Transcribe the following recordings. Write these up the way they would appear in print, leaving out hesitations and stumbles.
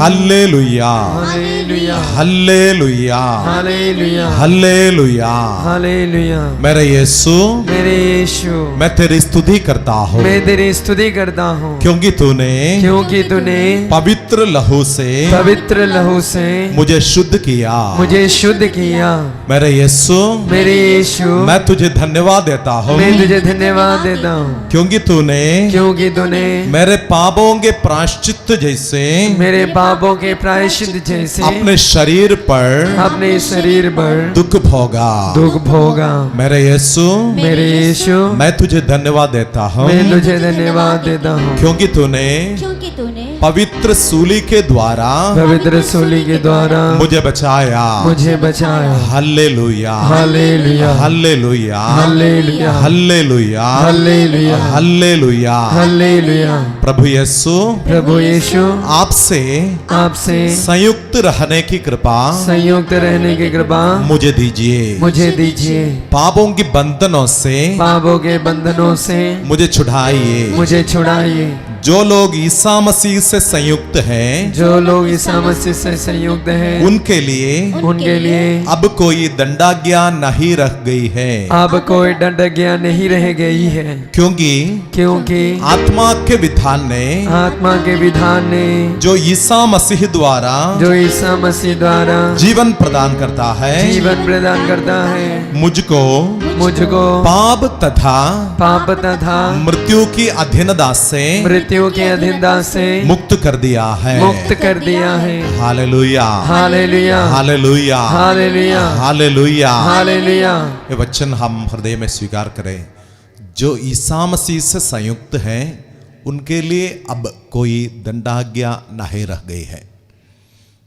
Hallelujah hallelujah hallelujah hallelujah hallelujah. Hallelujah. मेरे यीशु मेरे यीशु मैं तेरी स्तुति करता हूँ, मैं तेरी स्तुति करता हूँ, क्योंकि तूने पवित्र लहू से मुझे शुद्ध किया। शुद्ध किया। मेरे यीशु मैं तुझे धन्यवाद देता हूँ, तुझे धन्यवाद देता हूँ, क्योंकि तूने मेरे पापों के प्रायश्चित जैसे मेरे पापों के प्रायश्चित जैसे अपने शरीर पर दुख भोगा। मेरे यीशु मैं तुझे धन्यवाद देता हूँ, क्योंकि तूने पवित्र सूली के द्वारा मुझे बचाया। Hallelujah hallelujah hallelujah hallelujah hallelujah hallelujah hallelujah. प्रभु यीशु आपसे संयुक्त रहने की कृपा मुझे दीजिए। पापों के बंधनों से मुझे छुड़ाइए। जो लोग ईसा मसीह से संयुक्त हैं, उनके लिए अब कोई दंडाज्ञा नहीं रह गई है। क्योंकि आत्मा के विधान ने जो ईसा मसीह द्वारा जीवन प्रदान करता है, मुझको पाप तथा मृत्यु की अधीनता से मुक्त कर दिया है। Hallelujah hallelujah hallelujah hallelujah hallelujah hallelujah. ये वचन हम हृदय में स्वीकार करें। जो ईसा मसीह से संयुक्त हैं, उनके लिए अब कोई दंडाज्ञा नहीं रह गई है।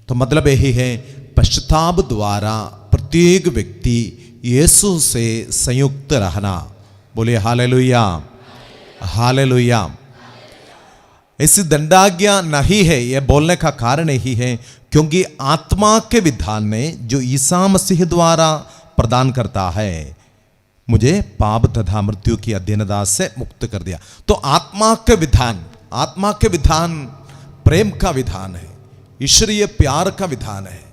तो मतलब यही है, पश्चाताप द्वारा प्रत्येक व्यक्ति यीशु से संयुक्त रहना। बोलिए हालेलुया हालेलुया। ऐसी दंडाज्ञा नहीं है, यह बोलने का कारण यही है क्योंकि आत्मा के विधान ने जो ईसा मसीह द्वारा प्रदान करता है, मुझे पाप तथा मृत्यु की अधीनता से मुक्त कर दिया। तो आत्मा के विधान प्रेम का विधान है, ईश्वरीय प्यार का विधान है।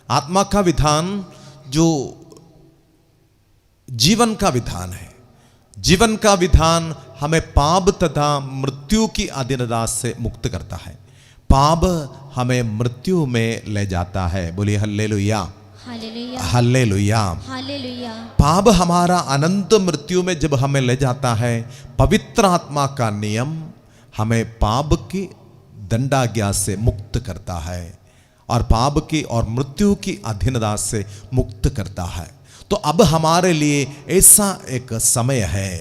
आत्मा का विधान जो जीवन का विधान है। जीवन का विधान हमें पाप तथा मृत्यु की अधीनता से मुक्त करता है। पाप हमें मृत्यु में ले जाता है। बोलिए हल्लेलुया हल्लेलुया हालेलुया। पाप हमारा अनंत मृत्यु में जब हमें ले जाता है, पवित्र आत्मा का नियम हमें पाप की दंडाज्ञा से मुक्त करता है और पाप की और मृत्यु की अधीनता से मुक्त करता है। तो अब हमारे लिए ऐसा एक समय है,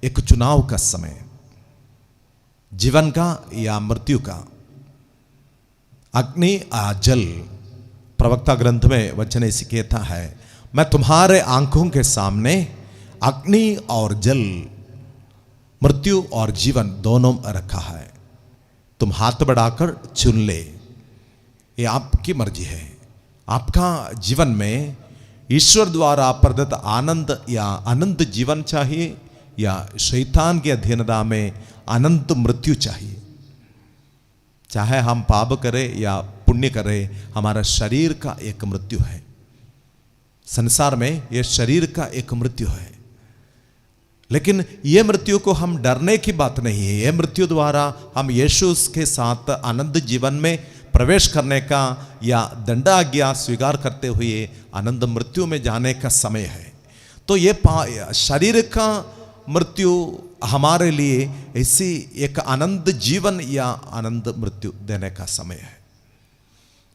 एक चुनाव का समय, जीवन का या मृत्यु का। अग्नि या जल, प्रवक्ता ग्रंथ में वचन ऐसी कहता है, मैं तुम्हारे आंखों के सामने अग्नि और जल, मृत्यु और जीवन दोनों रखा है, तुम हाथ बढ़ाकर चुन ले। ये आपकी मर्जी है। आपका जीवन में ईश्वर द्वारा प्रदत्त आनंद या अनंत जीवन चाहिए या शैतान की अधीनता में अनंत मृत्यु चाहिए। चाहे हम पाप करें या पुण्य करें, हमारा शरीर का एक मृत्यु है। संसार में यह शरीर का एक मृत्यु है, लेकिन यह मृत्यु को हम डरने की बात नहीं है। यह मृत्यु द्वारा हम यीशु के साथ आनंद जीवन में प्रवेश करने का या दंडाज्ञा स्वीकार करते हुए आनंद मृत्यु में जाने का समय है। तो ये शरीर का मृत्यु हमारे लिए ऐसी एक आनंद जीवन या आनंद मृत्यु देने का समय है।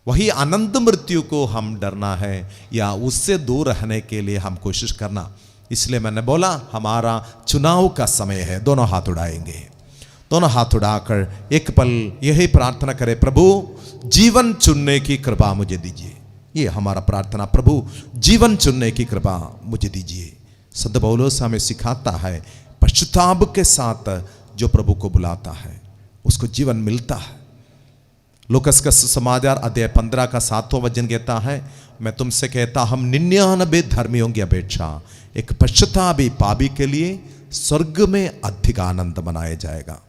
वही आनंद मृत्यु को हम डरना है या उससे दूर रहने के लिए हम कोशिश करना। इसलिए मैंने बोला हमारा चुनाव का समय है। दोनों हाथ उड़ाएंगे, दोनों हाथ उड़ाकर एक पल यही प्रार्थना करें, प्रभु जीवन चुनने की कृपा मुझे दीजिए। ये हमारा प्रार्थना, प्रभु जीवन चुनने की कृपा मुझे दीजिए। संत पौलुस हमें सिखाता है, पश्चाताप के साथ जो प्रभु को बुलाता है उसको जीवन मिलता है। लूकस का सुसमाचार अध्याय 15 का 7वां वचन कहता है, मैं तुमसे कहता हम 99 धर्मियों की अपेक्षा एक पश्चातापी पापी के लिए स्वर्ग में अधिक आनंद मनाया जाएगा।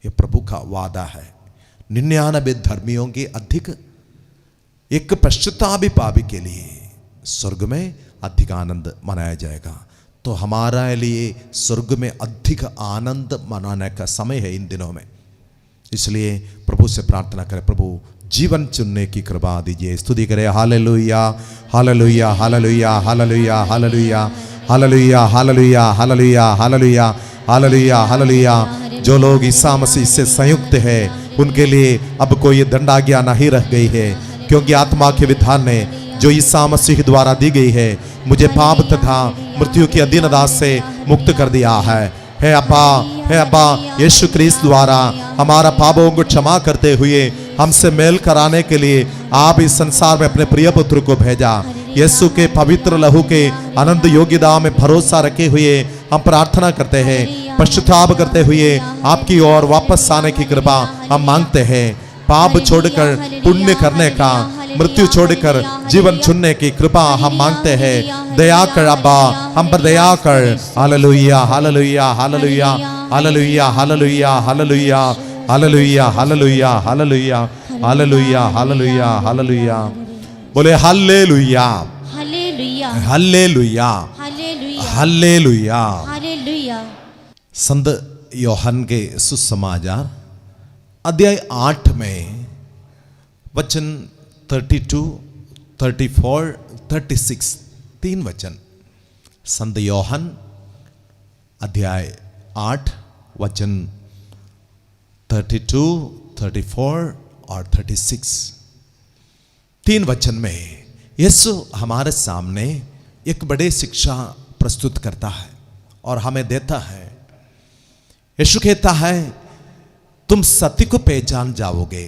ये प्रभु का वादा है। 99 धर्मियों के अधिक एक पश्चातापी पापी के लिए स्वर्ग में अधिक आनंद मनाया जाएगा। तो हमारा लिए स्वर्ग में अधिक आनंद मनाने का समय है इन दिनों में। इसलिए प्रभु से प्रार्थना करें, प्रभु जीवन चुनने की कृपा दीजिए। स्तुति करें, hallelujah hallelujah hallelujah hallelujah hallelujah hallelujah hallelujah hallelujah hallelujah hallelujah hallelujah. जो लोग ईसा मसीह से संयुक्त है उनके लिए अब कोई दंडाज्ञा नहीं रह गई है, क्योंकि आत्मा के विधान ने जो ईसा मसीह द्वारा दी गई है मुझे पाप तथा मृत्यु की अधीनता से मुक्त कर दिया है। हे अब्बा, यीशु क्रिस्त द्वारा हमारा पापों को क्षमा करते हुए हमसे मेल कराने के लिए आप इस संसार में अपने प्रिय पुत्र को भेजा। यीशु के पवित्र लहू के अनंत योग्यता में भरोसा रखे हुए हम प्रार्थना करते हैं, पश्चाताप करते हुए आपकी ओर वापस आने की कृपा हम मांगते हैं। पाप छोड़कर पुण्य करने का, मृत्यु छोड़कर जीवन चुनने की कृपा हम मांगते हैं। दया कर अब्बा, हम पर दया कर। Hallelujah hallelujah hallelujah hallelujah hallelujah hallelujah hallelujah hallelujah hallelujah hallelujah hallelujah hallelujah. बोले hallelujah hallelujah hallelujah hallelujah hallelujah. Hallelujah. संत योहन के सुसमाचार अध्याय 8 में वचन 32, 34, 36 3 वचन। संत योहन अध्याय 8 वचन 32, 34 और 36 3 वचन में यीशु हमारे सामने एक बड़े शिक्षा प्रस्तुत करता है और हमें देता है। यीशु कहता है, तुम सत्य को पहचान जाओगे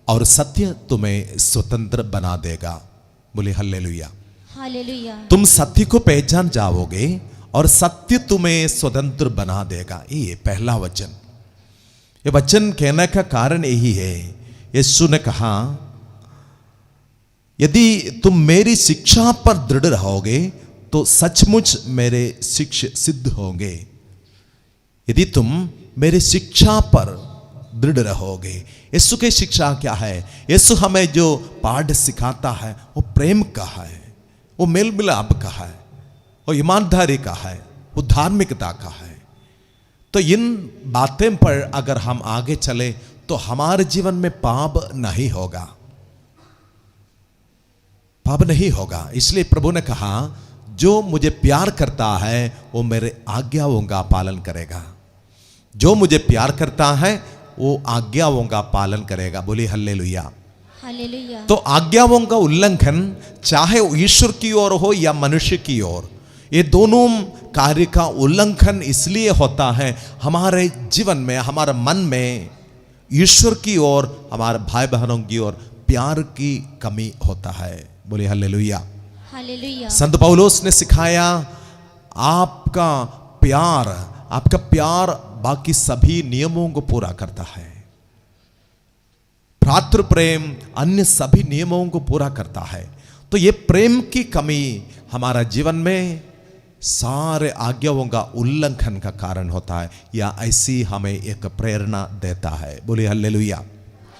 और सत्य तुम्हें स्वतंत्र बना देगा। बोले हालेलुया हालेलुया। तुम सत्य को पहचान जाओगे और सत्य तुम्हें स्वतंत्र बना देगा। ये पहला वचन। ये वचन कहने का कारण यही है, यीशु ने कहा, यदि तुम मेरी शिक्षा पर दृढ़ रहोगे तो सचमुच मेरे शिष्य सिद्ध होंगे। यदि तुम मेरी शिक्षा पर दृढ़ रहोगे। यीशु की शिक्षा क्या है? यीशु हमें जो पाठ सिखाता है वो प्रेम का है, वो मेल मिलाप का है, वो ईमानदारी का है, वो धार्मिकता का है। तो इन बातें पर अगर हम आगे चले तो हमारे जीवन में पाप नहीं होगा, पाप नहीं होगा। इसलिए प्रभु ने कहा, जो मुझे प्यार करता है वो मेरे आज्ञाओं का पालन करेगा। जो मुझे प्यार करता है वो आज्ञाओं का पालन करेगा। बोलिए हालेलुया हालेलुया। तो आज्ञाओं का उल्लंघन चाहे ईश्वर की ओर हो या मनुष्य की ओर, ये दोनों कार्य का उल्लंघन इसलिए होता है हमारे जीवन में, हमारे मन में ईश्वर की ओर, हमारे भाई बहनों की ओर प्यार की कमी होता है। बोलिए हालेलुया हालेलुया। संत पौलुस ने सिखाया, आपका प्यार बाकी सभी नियमों को पूरा करता है। भ्रातृ प्रेम अन्य सभी नियमों को पूरा करता है। तो ये प्रेम की कमी हमारा जीवन में सारे आज्ञाओं का उल्लंघन का कारण होता है, या ऐसी हमें एक प्रेरणा देता है। बोलिए हालेलुया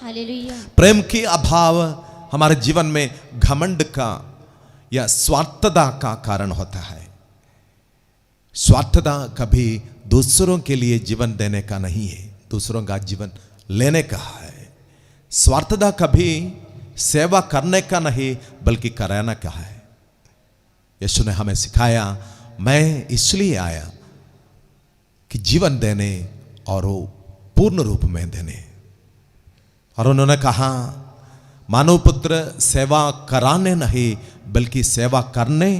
हालेलुया। प्रेम की अभाव हमारे जीवन में घमंड का या स्वार्थता का कारण होता है। स्वार्थता कभी दूसरों के लिए जीवन देने का नहीं है, दूसरों का जीवन लेने का है। स्वार्थता कभी सेवा करने का नहीं बल्कि कराने का है। यीशु ने हमें सिखाया, मैं इसलिए आया कि जीवन देने और वो पूर्ण रूप में देने। और उन्होंने कहा, मानव पुत्र सेवा कराने नहीं बल्कि सेवा करने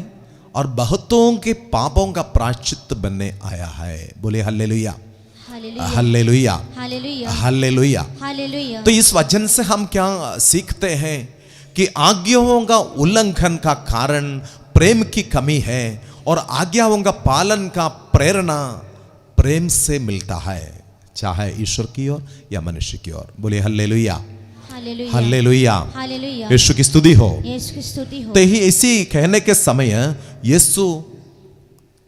और बहुतों के पापों का प्रायश्चित बनने आया है। बोले hallelujah hallelujah hallelujah hallelujah. Hallelujah. तो इस वचन से हम क्या सीखते हैं कि आज्ञाओं का उल्लंघन का कारण प्रेम की कमी है, और आज्ञाओं का पालन का प्रेरणा प्रेम से मिलता है, चाहे ईश्वर की ओर या मनुष्य की ओर। बोले हालेलुया हालेलुया हालेलुया। यीशु की स्तुति हो। यीशु की स्तुति हो। तो ही इसी कहने के समय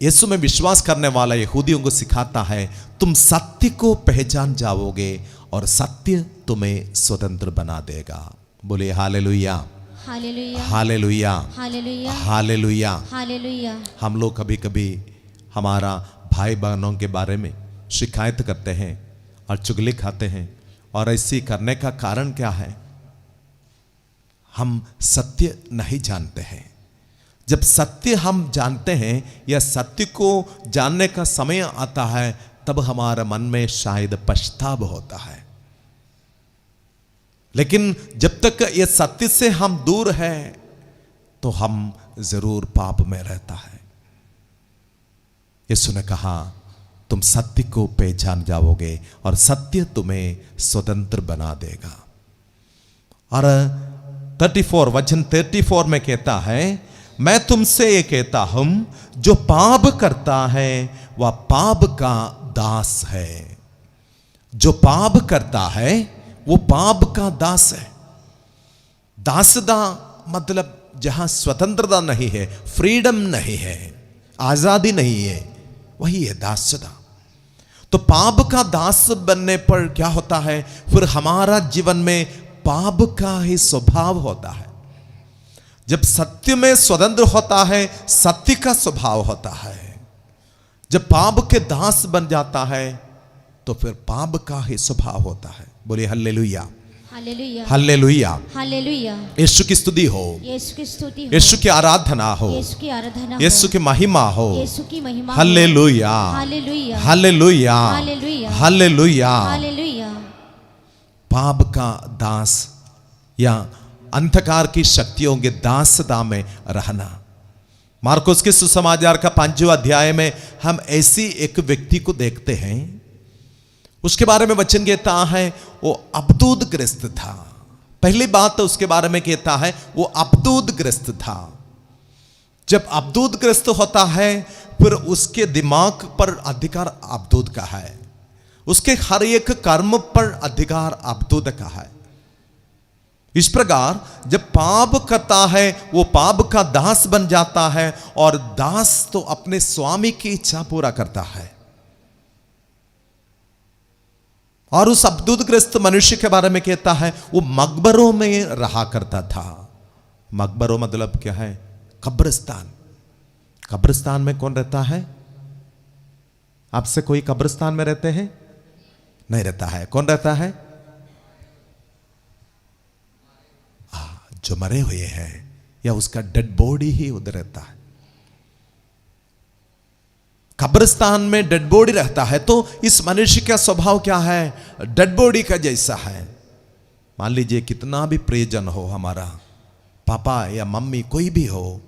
यीशु में विश्वास करने वाला यहूदियों को सिखाता है, तुम सत्य को पहचान जाओगे और सत्य तुम्हें स्वतंत्र बना देगा। बोले hallelujah, hallelujah, hallelujah, hallelujah, hallelujah. Hallelujah. हम लोग कभी कभी हमारा भाई बहनों के बारे में शिकायत करते हैं और चुगली खाते हैं, और ऐसी करने का कारण क्या है? हम सत्य नहीं जानते हैं। जब सत्य हम जानते हैं या सत्य को जानने का समय आता है, तब हमारे मन में शायद पछतावा होता है। लेकिन जब तक ये सत्य से हम दूर हैं तो हम जरूर पाप में रहता है। यीशु ने कहा तुम सत्य को पहचान जाओगे और सत्य तुम्हें स्वतंत्र बना देगा। और 34 वचन 34 में कहता है, मैं तुमसे ये कहता हूं जो पाप करता है वह पाप का दास है। जो पाप करता है वो पाप का दास है। दासदा मतलब जहां स्वतंत्रता नहीं है, फ्रीडम नहीं है, आजादी नहीं है, वही है दासदा। तो पाप का दास बनने पर क्या होता है? फिर हमारा जीवन में पाप का ही स्वभाव होता है। जब सत्य में स्वतंत्र होता है, सत्य का स्वभाव होता है। जब पाप के दास बन जाता है तो फिर पाप का ही स्वभाव होता है। बोलिए hallelujah, hallelujah, hallelujah. Hallelujah. Yeshu की स्तुति हो, यीशु की स्तुति हो, यीशु की आराधना हो, यीशु की आराधना हो, यीशु की महिमा हो। यीशु की महिमा हो। Hallelujah, hallelujah, hallelujah, hallelujah, hallelujah. Hallelujah. पाप का दास या अंधकार की शक्तियों के दासता में रहना। मार्कुस के सुसमाचार का 5वां अध्याय में हम ऐसी एक व्यक्ति को देखते हैं। उसके बारे में वचन कहता है वो अब्दूदग्रस्त था। पहली बात तो उसके बारे में कहता है वो अब्दूदग्रस्त था। जब अब्दूदग्रस्त होता है फिर उसके दिमाग पर अधिकार अब्दूद का है, उसके हर एक कर्म पर अधिकार अब्दूद का है। इस प्रकार जब पाप करता है वो पाप का दास बन जाता है, और दास तो अपने स्वामी की इच्छा पूरा करता है। और उस अब्दूदग्रस्त मनुष्य के बारे में कहता है वो मकबरों में रहा करता था। मकबरों मतलब क्या है? कब्रिस्तान। कब्रिस्तान में कौन रहता है? आपसे कोई कब्रिस्तान में रहते हैं? नहीं रहता है। कौन रहता है? जो मरे हुए हैं या उसका डेड बॉडी ही उधर रहता है। कब्रिस्तान में डेड बॉडी रहता है। तो इस मनुष्य का स्वभाव क्या है? डेड बॉडी का जैसा है। मान लीजिए कितना भी प्रियजन हो, हमारा पापा या मम्मी कोई भी हो,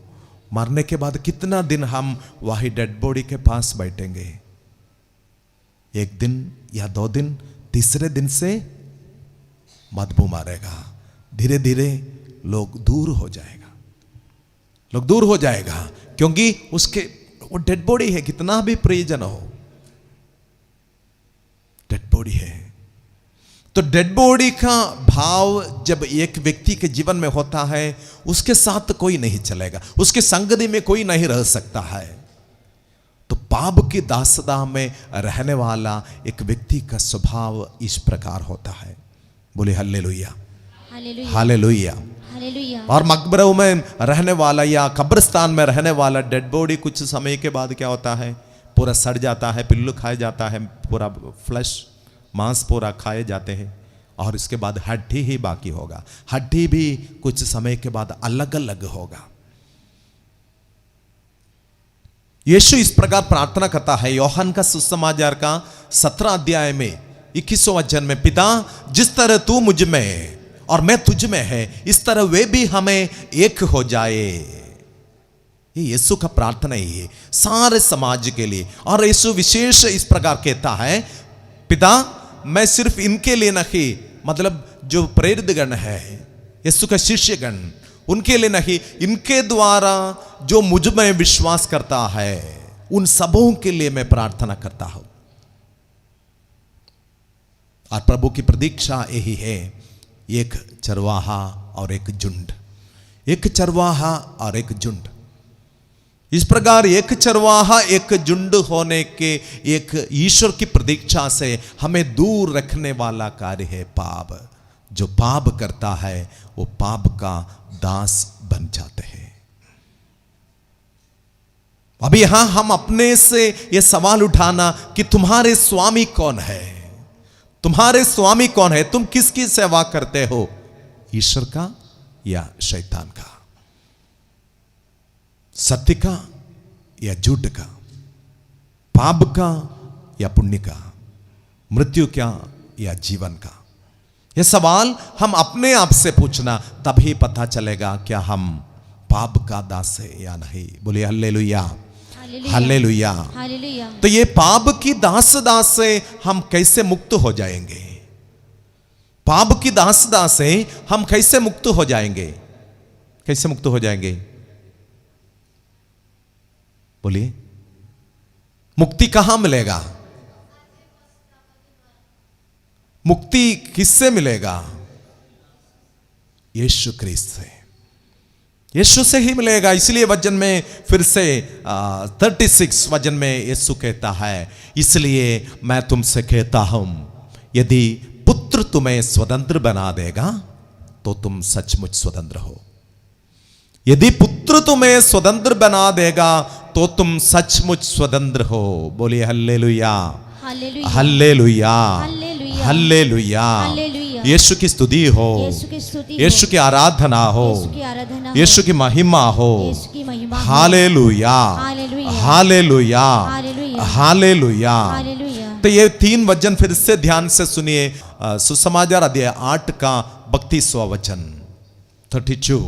मरने के बाद कितना दिन हम वही डेड बॉडी के पास बैठेंगे? 1 दिन या 2 दिन, तीसरे दिन से बदबू मारेगा। धीरे धीरे लोग दूर हो जाएगा, लोग दूर हो जाएगा, क्योंकि उसके वो डेड बॉडी है। कितना भी प्रियजन हो, डेड बॉडी है। तो डेड बॉडी का भाव जब एक व्यक्ति के जीवन में होता है, उसके साथ कोई नहीं चलेगा, उसके संगति में कोई नहीं रह सकता है। तो पाप की दासता में रहने वाला एक व्यक्ति का स्वभाव इस प्रकार होता है। बोले हल्लेलुया, हालेलुया, हालेलुया। हालेलुया। और मकबरों में रहने वाला या कब्रिस्तान में रहने वाला डेड बॉडी कुछ समय के बाद क्या होता है? पूरा सड़ जाता है, पिल्लू खाया जाता है, पूरा फ्लैश मांस पूरा खाए जाते हैं, और इसके बाद हड्डी ही बाकी होगा। हड्डी भी कुछ समय के बाद अलग अलग होगा। यीशु इस प्रकार प्रार्थना करता है। योहन का सुसमाचार का 17 अध्याय में 21वां वचन में, पिता जिस तरह तू मुझ में और मैं तुझ में है, इस तरह वे भी हमें एक हो जाए। ये यीशु का प्रार्थना ही है सारे समाज के लिए। और यीशु विशेष इस प्रकार कहता है, पिता मैं सिर्फ इनके लिए नहीं, मतलब जो प्रेरित गण है, यीशु का शिष्यगण, उनके लिए नहीं, इनके द्वारा जो मुझ में विश्वास करता है उन सबों के लिए मैं प्रार्थना करता हूं। और प्रभु की प्रतीक्षा यही है, एक चरवाहा और एक झुंड, एक चरवाहा और एक झुंड। इस प्रकार एक चरवाहा एक झुंड होने के एक ईश्वर की प्रतीक्षा से हमें दूर रखने वाला कार्य है पाप। जो पाप करता है वो पाप का दास बन जाते हैं। अब यहां हम अपने से यह सवाल उठाना कि तुम्हारे स्वामी कौन है? तुम्हारे स्वामी कौन है? तुम किसकी सेवा करते हो? ईश्वर का या शैतान का? सत्य का या झूठ का? पाप का या पुण्य का? मृत्यु का या जीवन का? यह सवाल हम अपने आप से पूछना, तभी पता चलेगा क्या हम पाप का दास है या नहीं। बोलिए हल्लेलुया, हल्लेलुया। हालेलुया। तो ये पाप की दास से हम कैसे मुक्त हो जाएंगे? पाप की दास से हम कैसे मुक्त हो जाएंगे? कैसे मुक्त हो जाएंगे? बोलिए, मुक्ति कहां मिलेगा? मुक्ति किससे मिलेगा? यीशु क्रिस्त से, यीशु से ही मिलेगा। इसलिए वचन में फिर से 36 वचन में यीशु कहता है, इसलिए मैं तुमसे कहता हूं, यदि पुत्र तुम्हें स्वतंत्र बना देगा तो तुम सचमुच स्वतंत्र हो। यदि पुत्र तुम्हें स्वतंत्र बना देगा तो तुम सचमुच स्वतंत्र हो। बोलिए hallelujah, hallelujah. Hallelujah, hallelujah. Hallelujah. Hallelujah. Yeshu की स्तुति हो, यीशु की स्तुति हो, यीशु की आराधना हो, यीशु की आराधना हो, यीशु की महिमा हो। यीशु की महिमा हो। Hallelujah, hallelujah. Hallelujah, hallelujah. Hallelujah. Hallelujah. तो ये 3 वचन फिर से ध्यान से सुनिए। सुसमाचार अध्याय 8 का 32वां वचन, 32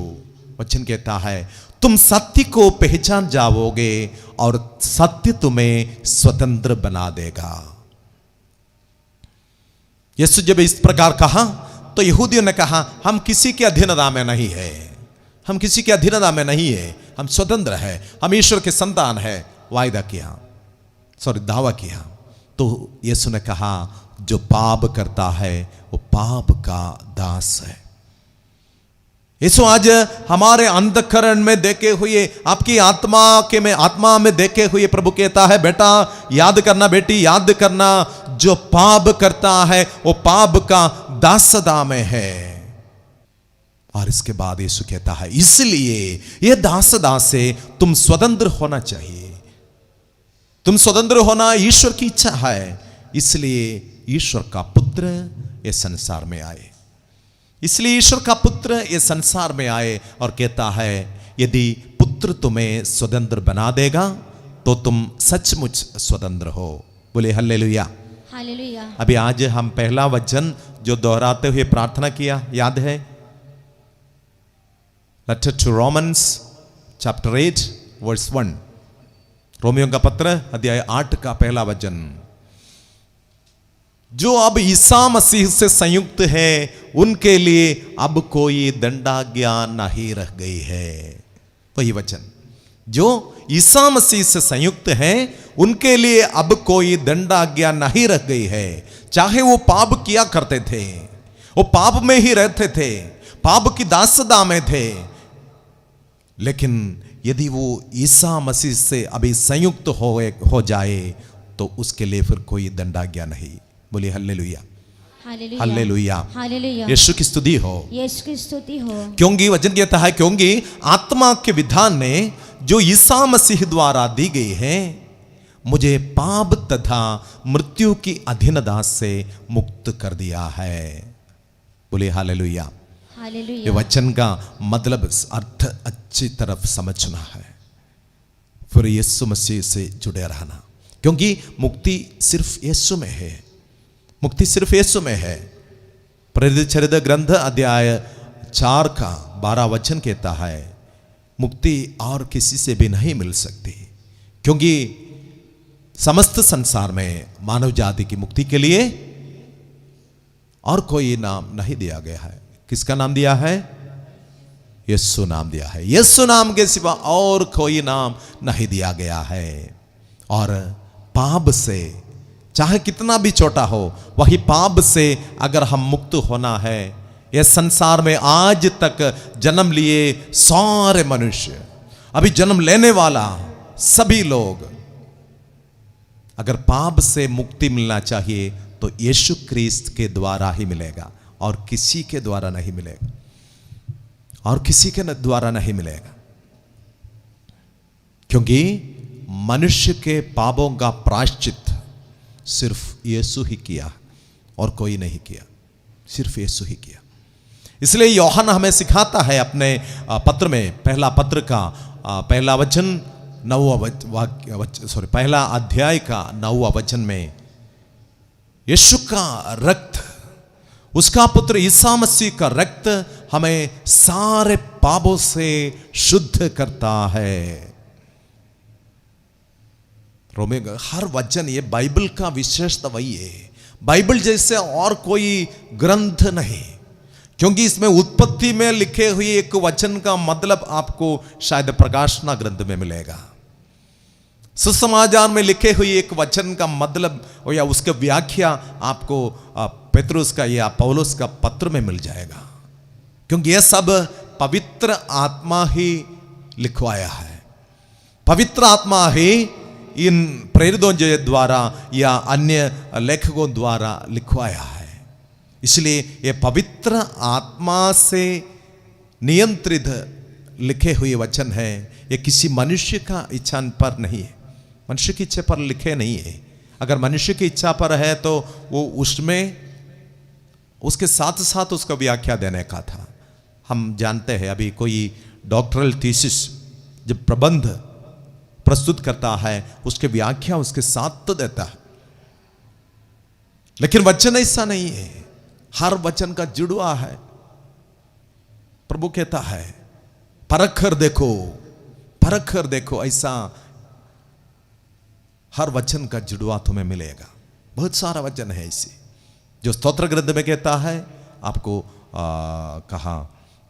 वचन कहता है, तुम सत्य को पहचान जाओगे और सत्य तुम्हें स्वतंत्र बना देगा। यीशु जब इस प्रकार कहा तो यहूदियों ने कहा, हम किसी के अधीनता में नहीं है, हम किसी के अधीनता में नहीं है, हम स्वतंत्र है, हम ईश्वर के संतान है। वायदा किया, दावा किया। तो यीशु ने कहा, जो पाप करता है वो पाप का दास है। यीशु आज हमारे अंधकरण में देखे हुए, आपकी आत्मा में देखे हुए प्रभु कहता है, बेटा याद करना, बेटी याद करना, जो पाप करता है वो पाप का दासदा में है। और इसके बाद यीशु कहता है, इसलिए ये दासदा से तुम स्वतंत्र होना चाहिए। तुम स्वतंत्र होना ईश्वर की इच्छा है, इसलिए ईश्वर का पुत्र ये संसार में आए। इसलिए ईश्वर का पुत्र ये संसार में आए और कहता है, यदि पुत्र तुम्हें स्वतंत्र बना देगा तो तुम सचमुच स्वतंत्र हो। बोले हल्लेलुया, हालेलुया। अभी आज हम पहला वचन जो दोहराते हुए प्रार्थना किया, याद है? Letter to Romans chapter 8 verse 1, रोमियो का पत्र अध्याय 8 का पहला वचन, जो अब ईसा मसीह से संयुक्त है उनके लिए अब कोई दंडाज्ञा नहीं रह गई है। वही वचन, जो ईसा मसीह से संयुक्त है उनके लिए अब कोई दंडाज्ञा नहीं रह गई है। चाहे वो पाप किया करते थे, वो पाप में ही रहते थे, पाप की दासता में थे, लेकिन यदि वो ईसा मसीह से अभी संयुक्त हो जाए तो उसके लिए फिर कोई दंडाज्ञा नहीं। बोलिए हल्लेलुया, हल्लेलुया, हालेलुया। यीशु की स्तुति हो, यीशु की स्तुति हो। क्योंकि वचन कहता है, क्योंकि आत्मा के विधान ने जो ईसा मसीह द्वारा दी गई है मुझे पाप तथा मृत्यु की अधीनता से मुक्त कर दिया है। बोलिए हालेलुया। ये वचन का मतलब अर्थ अच्छी तरफ समझना है, फिर यीशु मसीह से जुड़े रहना, क्योंकि मुक्ति सिर्फ यीशु में है। मुक्ति सिर्फ यीशु में है। प्रेरित चरित्र ग्रंथ अध्याय 4 का 12 वचन कहता है, मुक्ति और किसी से भी नहीं मिल सकती, क्योंकि समस्त संसार में मानव जाति की मुक्ति के लिए और कोई नाम नहीं दिया गया है। किसका नाम दिया है? यीशु नाम दिया है। यीशु नाम के सिवा और कोई नाम नहीं दिया गया है। और पाप से, चाहे कितना भी छोटा हो, वही पाप से अगर हम मुक्त होना है, यह संसार में आज तक जन्म लिए सारे मनुष्य, अभी जन्म लेने वाला सभी लोग अगर पाप से मुक्ति मिलना चाहिए तो यीशु क्रिस्त के द्वारा ही मिलेगा, और किसी के द्वारा नहीं मिलेगा, और किसी के द्वारा नहीं मिलेगा। क्योंकि मनुष्य के पापों का प्रायश्चित सिर्फ यीशु ही किया और कोई नहीं किया, सिर्फ यीशु ही किया। इसलिए यूहन्ना हमें सिखाता है अपने पत्र में, पहला पत्र का पहला वचन 9वां पहला अध्याय का 9वां वचन में, यीशु का रक्त, उसका पुत्र ईसा मसीह का रक्त हमें सारे पापों से शुद्ध करता है। रोमे हर वचन, ये बाइबल का विशेषता वही है, बाइबल जैसे और कोई ग्रंथ नहीं, क्योंकि इसमें उत्पत्ति में लिखे हुए एक वचन का मतलब आपको शायद प्रकाशना ग्रंथ में मिलेगा, सुसमाचार में लिखे हुए एक वचन का मतलब या उसके व्याख्या आपको पेतरुस का या पौलुस का पत्र में मिल जाएगा, क्योंकि यह सब पवित्र आत्मा ही लिखवाया है। पवित्र आत्मा ही इन प्रेरितों के द्वारा या अन्य लेखकों द्वारा लिखवाया है। इसलिए ये पवित्र आत्मा से नियंत्रित लिखे हुए वचन है। ये किसी मनुष्य का इच्छा पर नहीं है, मनुष्य की इच्छा पर लिखे नहीं है। अगर मनुष्य की इच्छा पर है तो वो उसमें उसके साथ साथ उसका व्याख्या देने का था। हम जानते हैं अभी कोई डॉक्टरल थीसिस जब प्रबंध प्रस्तुत करता है उसके व्याख्या उसके साथ तो देता है, लेकिन वचन ऐसा नहीं है, हर वचन का जुड़वा है। प्रभु कहता है परख कर देखो, परख कर देखो, ऐसा हर वचन का जुड़वा तुम्हें मिलेगा। बहुत सारा वचन है ऐसे जो स्तोत्र ग्रंथ में कहता है, आपको कहा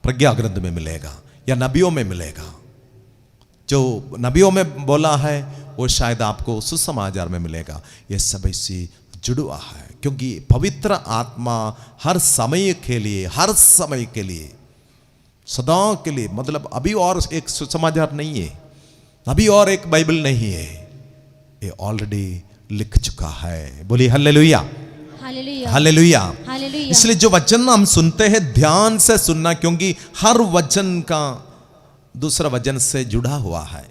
प्रज्ञा ग्रंथ में मिलेगा या नबियों में मिलेगा। जो नबियों में बोला है वो शायद आपको सुसमाचार में मिलेगा। यह सब ऐसी जुड़वा है, क्योंकि पवित्र आत्मा हर समय के लिए, हर समय के लिए, सदा के लिए, मतलब अभी और एक सुसमाचार नहीं है, अभी और एक बाइबल नहीं है, ये ऑलरेडी लिख चुका है। बोलिए हालेलुया, हालेलुया, हालेलुया। हालेलुया। इसलिए जो वचन हम सुनते हैं ध्यान से सुनना, क्योंकि हर वचन का दूसरा वचन से जुड़ा हुआ है।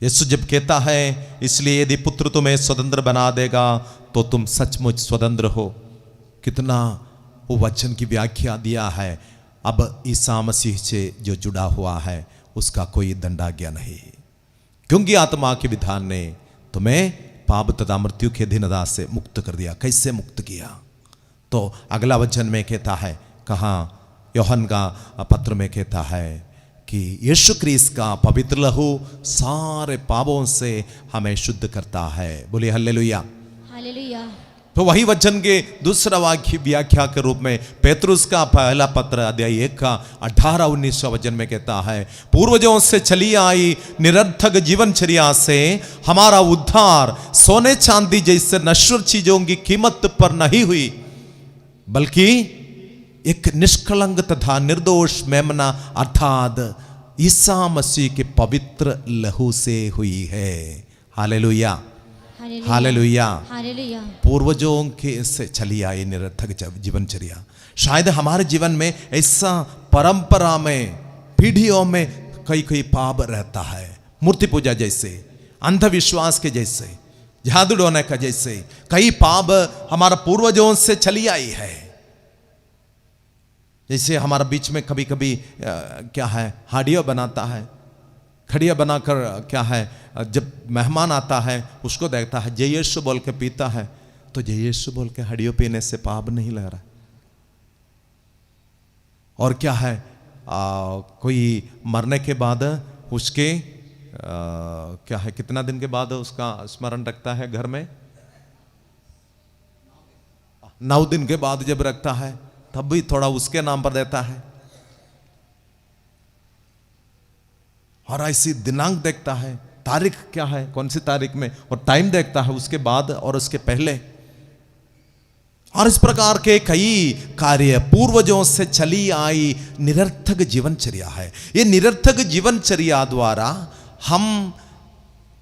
यीशु जब कहता है इसलिए यदि पुत्र तुम्हें स्वतंत्र बना देगा तो तुम सचमुच स्वतंत्र हो, कितना वो वचन की व्याख्या दिया है। अब ईसा मसीह से जो जुड़ा हुआ है उसका कोई दंडाज्ञा नहीं, क्योंकि आत्मा के विधान ने तुम्हें पाप तथा मृत्यु के अधीनता से मुक्त कर दिया। कैसे मुक्त किया? तो अगला वचन में कहता है, कहाँ यूहन्ना का पत्र में कहता है कि यीशु क्रिस्त का पवित्र लहू सारे पापों से हमें शुद्ध करता है। बोलिए हालेलुया, हालेलुया। तो वही वचन के दूसरा वाक्य व्याख्या के रूप में पेतरुस का पहला पत्र अध्याय 1 का 18-19 वचन में कहता है, पूर्वजों से चली आई निरर्थक जीवनचर्या से हमारा उद्धार सोने चांदी जैसे नश्वर चीजों की कीमत पर नहीं हुई, बल्कि एक निष्कलंक तथा निर्दोष मेमना अर्थात ईसा मसीह के पवित्र लहू से हुई है। Hallelujah, hallelujah, hallelujah. पूर्वजों के से चली आई निरर्थक जीवनचर्या। शायद हमारे जीवन में ऐसा परंपरा में, पीढ़ियों में कई पाप रहता है, मूर्ति पूजा जैसे, अंधविश्वास के जैसे, जादू टोने का जैसे कई पाप हमारा पूर्वजों से चली आई है। जैसे हमारा बीच में कभी कभी क्या है, हाड़िया बनाता है, खड़िया बनाकर क्या है, जब मेहमान आता है उसको देखता है जय यीशु बोल के पीता है, तो जय यीशु बोल के हड़ियों पीने से पाप नहीं लग रहा। और क्या है, कोई मरने के बाद उसके क्या है, कितना दिन के बाद उसका स्मरण रखता है घर में, 9 दिन के बाद जब रखता है तब भी थोड़ा उसके नाम पर देता है। और ऐसी दिनांक देखता है, तारीख क्या है, कौन सी तारीख में, और टाइम देखता है उसके बाद और उसके पहले। और इस प्रकार के कई कार्य पूर्वजों से चली आई निरर्थक जीवनचर्या है। ये निरर्थक जीवनचर्या द्वारा हम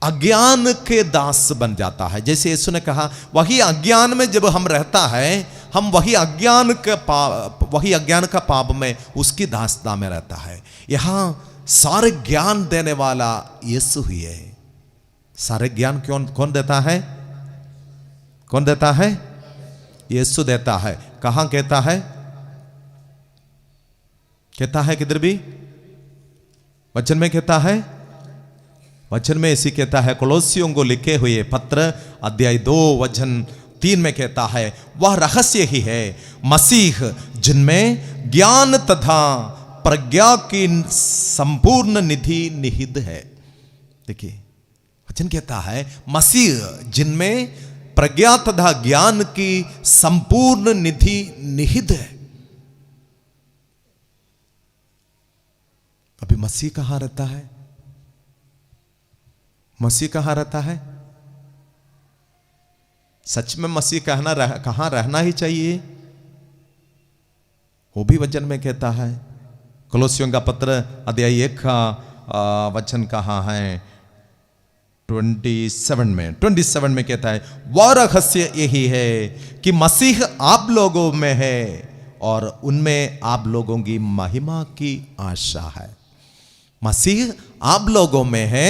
अज्ञान के दास बन जाता है। जैसे यीशु ने कहा, वही अज्ञान में जब हम रहता है, हम वही अज्ञान का पाप में उसकी दासता में रहता है। यहां सारे ज्ञान देने वाला यीशु ही है। सारे ज्ञान कौन देता है? कौन देता है? यीशु देता है। कहां कहता है? कहता है किधर भी? वचन में कहता है। वचन में ऐसी कहता है, कोलोसियों को लिखे हुए पत्र अध्याय 2 वचन 3 में कहता है, वह रहस्य ही है मसीह जिनमें ज्ञान तथा प्रज्ञा की संपूर्ण निधि निहित है। देखिए वचन कहता है, मसीह जिनमें प्रज्ञा तथा ज्ञान की संपूर्ण निधि निहित है। अभी मसीह कहां रहता है? मसीह कहां रहता है? सच में मसीह कहां रहना ही चाहिए, वो भी वचन में कहता है। कोलोसियों का पत्र अध्याय 1 का वचन कहां है? 27 में कहता है, वह रहस्य यही है कि मसीह आप लोगों में है और उनमें आप लोगों की महिमा की आशा है। मसीह आप लोगों में है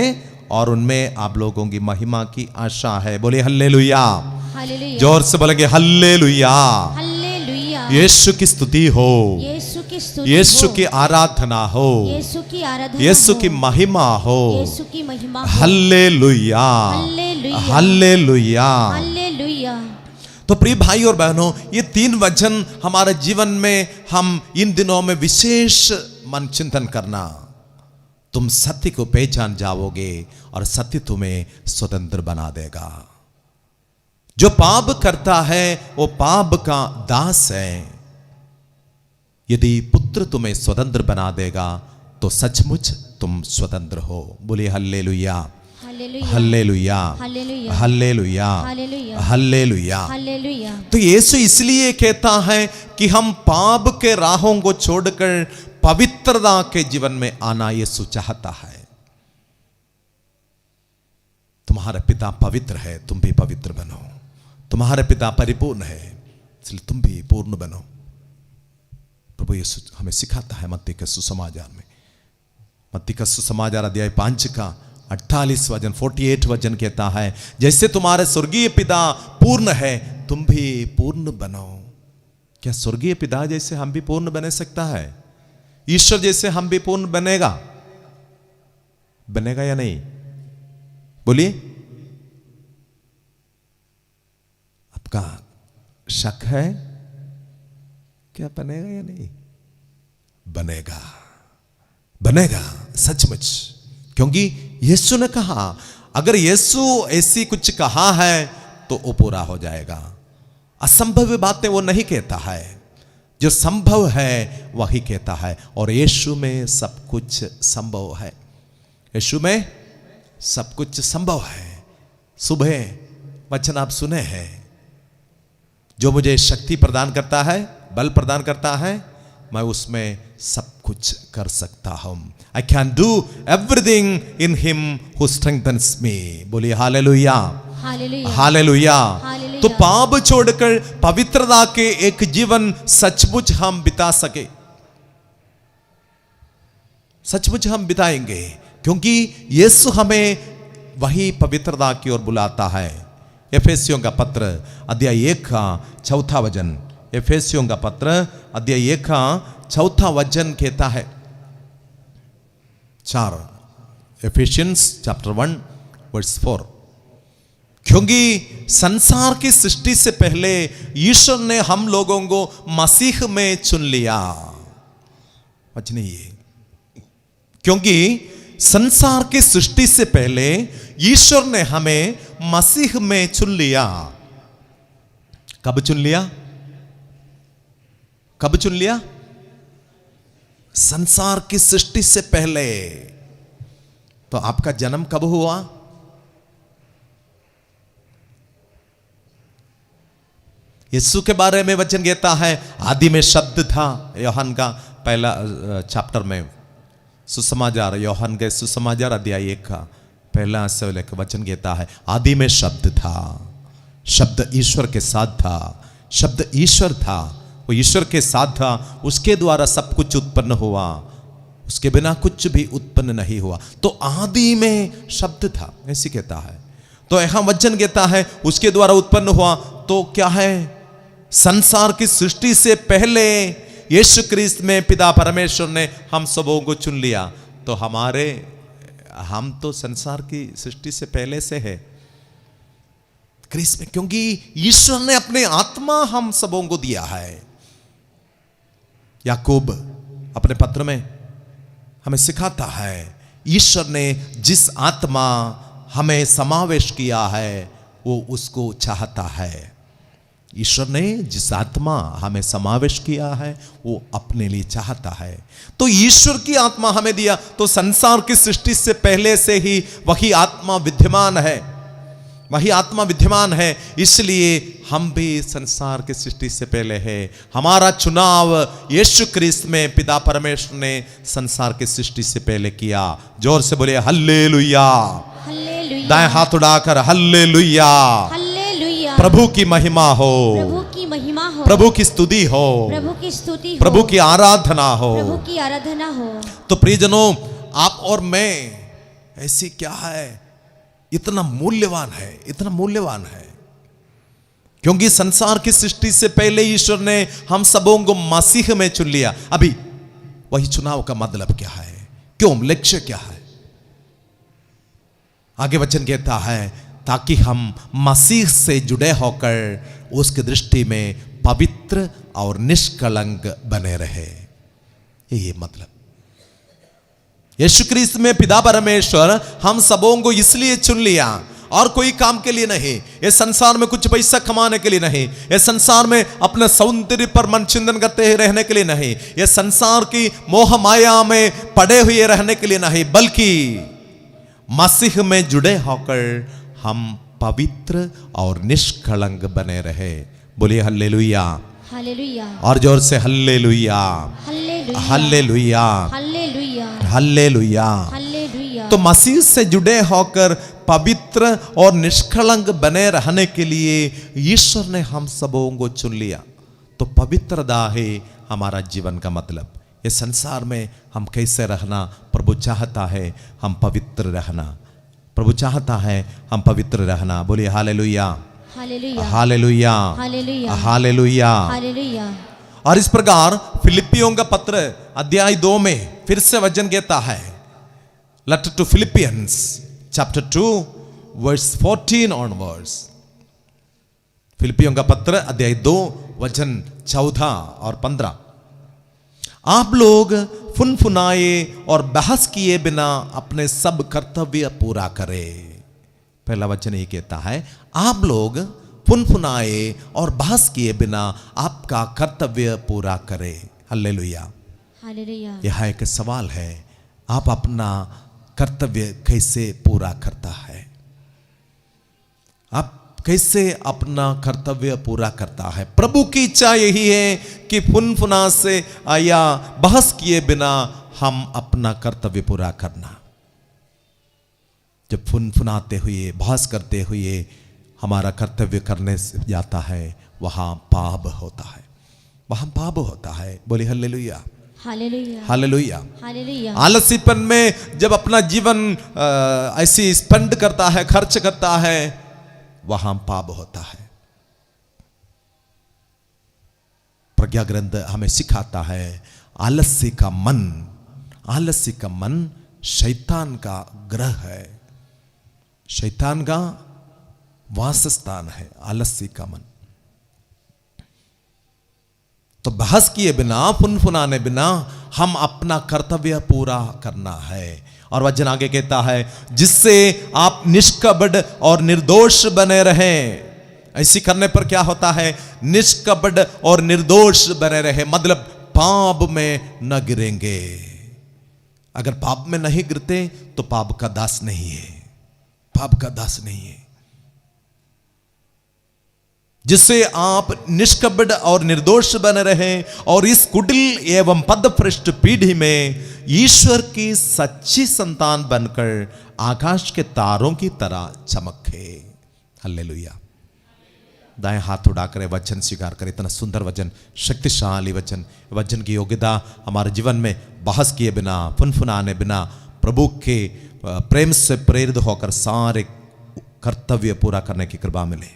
और उनमें आप लोगों की महिमा की आशा है। बोले हल्लेलुया। हालेलुया। जोर से बोलेंगे हल्लेलुया। हालेलुया। यीशु की स्तुति हो, यीशु की स्तुति यीशु हो, की आराधना हो, यीशु की आराधना यीशु हो, की महिमा हो। यीशु की महिमा हो। Hallelujah, hallelujah. हल्लेलुया। हालेलुया। तो प्रिय भाई और बहनों, ये 3 वचन हमारे जीवन में हम इन दिनों में विशेष मन चिंतन करना। तुम सत्य को पहचान जाओगे और सत्य तुम्हें स्वतंत्र बना देगा। जो पाप करता है वो पाप का दास है। यदि पुत्र तुम्हें स्वतंत्र बना देगा तो सचमुच तुम स्वतंत्र हो। बोलिए hallelujah, hallelujah. Hallelujah, hallelujah. Hallelujah, hallelujah. Hallelujah. Hallelujah. तो यीशु इसलिए कहता है कि हम पाप के राहों को छोड़कर पवित्रता के जीवन में आना यीशु चाहता है। तुम्हारा पिता पवित्र है, तुम भी पवित्र बनो। तुम्हारे पिता परिपूर्ण है, इसलिए तुम भी पूर्ण बनो। प्रभु यीशु हमें सिखाता है मत्ती के सुसमाचार में। मत्ती का सुसमाचार अध्याय 5 का 48 वचन 48 वचन कहता है, जैसे तुम्हारे स्वर्गीय पिता पूर्ण है, तुम भी पूर्ण बनो। क्या स्वर्गीय पिता जैसे हम भी पूर्ण बने सकता है? ईश्वर जैसे हम भी पूर्ण बनेगा? बनेगा या नहीं? बोलिए। आपका शक है? क्या बनेगा या नहीं? बनेगा, बनेगा सचमुच। क्योंकि यीशु ने कहा, अगर यीशु ऐसी कुछ कहा है तो वो पूरा हो जाएगा। असंभव बातें वो नहीं कहता है, जो संभव है वही कहता है। और यीशु में सब कुछ संभव है। यीशु में सब कुछ संभव है। सुबह वचन आप सुने हैं, जो मुझे शक्ति प्रदान करता है, बल प्रदान करता है, मैं उसमें सब कुछ कर सकता हूं। I can do everything in him who strengthens me. बोलिए हालेलुया, हालेलुया। हालेलुया। हालेलुया। तो पाप छोड़कर पवित्रता के एक जीवन सचमुच हम बिता सके, सचमुच हम बिताएंगे, क्योंकि यीशु हमें वही पवित्रता की ओर बुलाता है। एफेसियों का पत्र अध्याय 1 का 4 वचन, एफेसियों का पत्र अध्याय 1 का 4 वचन कहता है, 4 एफिशियंस चैप्टर 1 वर्स 4, क्योंकि संसार की सृष्टि से पहले ईश्वर ने हम लोगों को मसीह में चुन लिया। वचन ये, क्योंकि संसार की सृष्टि से पहले ईश्वर ने हमें मसीह में चुन लिया। कब चुन लिया? कब चुन लिया? संसार की सृष्टि से पहले। तो आपका जन्म कब हुआ? यीशु के बारे में वचन कहता है, आदि में शब्द था, यूहन्ना का पहला चैप्टर में सुसमाचार यूहन्ना के सुसमाचार अध्याय 1 का पहला से लेकर वचन कहता है, आदि में शब्द था, शब्द ईश्वर के साथ था, शब्द ईश्वर था, वो ईश्वर के साथ था, उसके द्वारा सब कुछ उत्पन्न हुआ, उसके बिना कुछ भी उत्पन्न नहीं हुआ। तो आदि में शब्द था, ऐसी कहता है। तो यहां वचन कहता है उसके द्वारा उत्पन्न हुआ, तो क्या है? संसार की सृष्टि से पहले यीशु क्रिस्त में पिता परमेश्वर ने हम सबों को चुन लिया। तो हम तो संसार की सृष्टि से पहले से है क्रिस्त में, क्योंकि ईश्वर ने अपने आत्मा हम सबों को दिया है। याकूब अपने पत्र में हमें सिखाता है, ईश्वर ने जिस आत्मा हमें समावेश किया है वो उसको चाहता है। ईश्वर ने जिस आत्मा हमें समावेश किया है वो अपने लिए चाहता है। तो ईश्वर की आत्मा हमें दिया, तो संसार की सृष्टि से पहले से ही वही आत्मा विद्यमान है, वही आत्मा विद्यमान है। इसलिए हम भी संसार की सृष्टि से पहले है। हमारा चुनाव यीशु क्रिस्त में पिता परमेश्वर ने संसार की सृष्टि से पहले किया। जोर से बोलिए हल्लेलुया, हालेलुया, दाएं हाथ उठाकर हल्लेलुया। हालेलुया। प्रभु की महिमा हो, प्रभु की महिमा हो, प्रभु की स्तुति हो, प्रभु की स्तुति हो, प्रभु की आराधना हो। प्रभु की आराधना हो। तो प्रियजनों, आप और मैं ऐसी क्या है, इतना मूल्यवान है, इतना मूल्यवान है, क्योंकि संसार की सृष्टि से पहले ईश्वर ने हम सबों को मसीह में चुन लिया। अभी वही चुनाव का मतलब क्या है, क्यों, लक्ष्य क्या है? आगे वचन कहता है ताकि हम मसीह से जुड़े होकर उसकी दृष्टि में पवित्र और निष्कलंक बने रहे। ये मतलब यीशु क्रिस्त में पिता परमेश्वर हम सबों को इसलिए चुन लिया, और कोई काम के लिए नहीं, ये संसार में कुछ पैसा कमाने के लिए नहीं, ये संसार में अपने सौंदर्य पर मन चिंतन करते रहने के लिए नहीं, ये संसार की मोह माया में पड़े हुए रहने के लिए नहीं, बल्कि मसीह में जुड़े होकर हम पवित्र और निष्कलंक बने रहे। बोलिए हल्लेलुया, हालेलुया, और जोर से hallelujah, hallelujah, hallelujah, hallelujah, hallelujah. Hallelujah. तो मसीह से जुड़े होकर पवित्र और निष्कलंक बने रहने के लिए ईश्वर ने हम सबों को चुन लिया। तो पवित्रता है हमारा जीवन का मतलब। ये संसार में हम कैसे रहना, प्रभु चाहता है हम पवित्र रहना, प्रभु चाहता है हम पवित्र रहना। बोलिए hallelujah, hallelujah, hallelujah, hallelujah, hallelujah. Hallelujah. और इस प्रकार फिलिपियों का पत्र अध्याय 2 में फिर से वचन कहता है, letter to Philippians chapter 2 verse 14 onwards. फिलिपियों का पत्र अध्याय 2 वचन 14 और 15। आप लोग फुनफुनाए और बहस किए बिना अपने सब कर्तव्य पूरा करें। पहला वचन ये कहता है, आप लोग फुनफुनाए और बहस किए बिना आपका कर्तव्य पूरा करें। Hallelujah, hallelujah. यह एक सवाल है, आप अपना कर्तव्य कैसे पूरा करता है? आप कैसे अपना कर्तव्य पूरा करता है? प्रभु की इच्छा यही है कि फुनफुना से या बहस किए बिना हम अपना कर्तव्य पूरा करना। जब फुनफुनाते हुए, बहस करते हुए हमारा कर्तव्य करने से जाता है, वहां पाप होता है, वहां पाप होता है। बोले हल्लेलुया, हालेलुया, हालेलुया। हालेलुया। आलसीपन में जब अपना जीवन ऐसी स्पेंड करता है, खर्च करता है, वहां पाप होता है। प्रज्ञा ग्रंथ हमें सिखाता है, आलस्य का मन, आलस्य का मन शैतान का ग्रह है, शैतान का वासस्थान है आलस्य का मन। तो बहस किए बिना, फुनफुनाने बिना हम अपना कर्तव्य पूरा करना है। और वचन आगे कहता है, जिससे आप निष्कपट और निर्दोष बने रहें। ऐसी करने पर क्या होता है? निष्कपट और निर्दोष बने रहे, मतलब पाप में न गिरेंगे। अगर पाप में नहीं गिरते तो पाप का दास नहीं है, पाप का दास नहीं है। जिससे आप निष्कपट और निर्दोष बने रहें और इस कुटिल एवं पदभ्रष्ट पीढ़ी में ईश्वर की सच्ची संतान बनकर आकाश के तारों की तरह चमके। हालेलुया। दाएं हाथ उठाकर वचन स्वीकार करें। इतना सुंदर वचन, शक्तिशाली वचन, वचन की योग्यता हमारे जीवन में बहस किए बिना, फुनफुनाने बिना, प्रभु के प्रेम से प्रेरित होकर सारे कर्तव्य पूरा करने की कृपा मिले।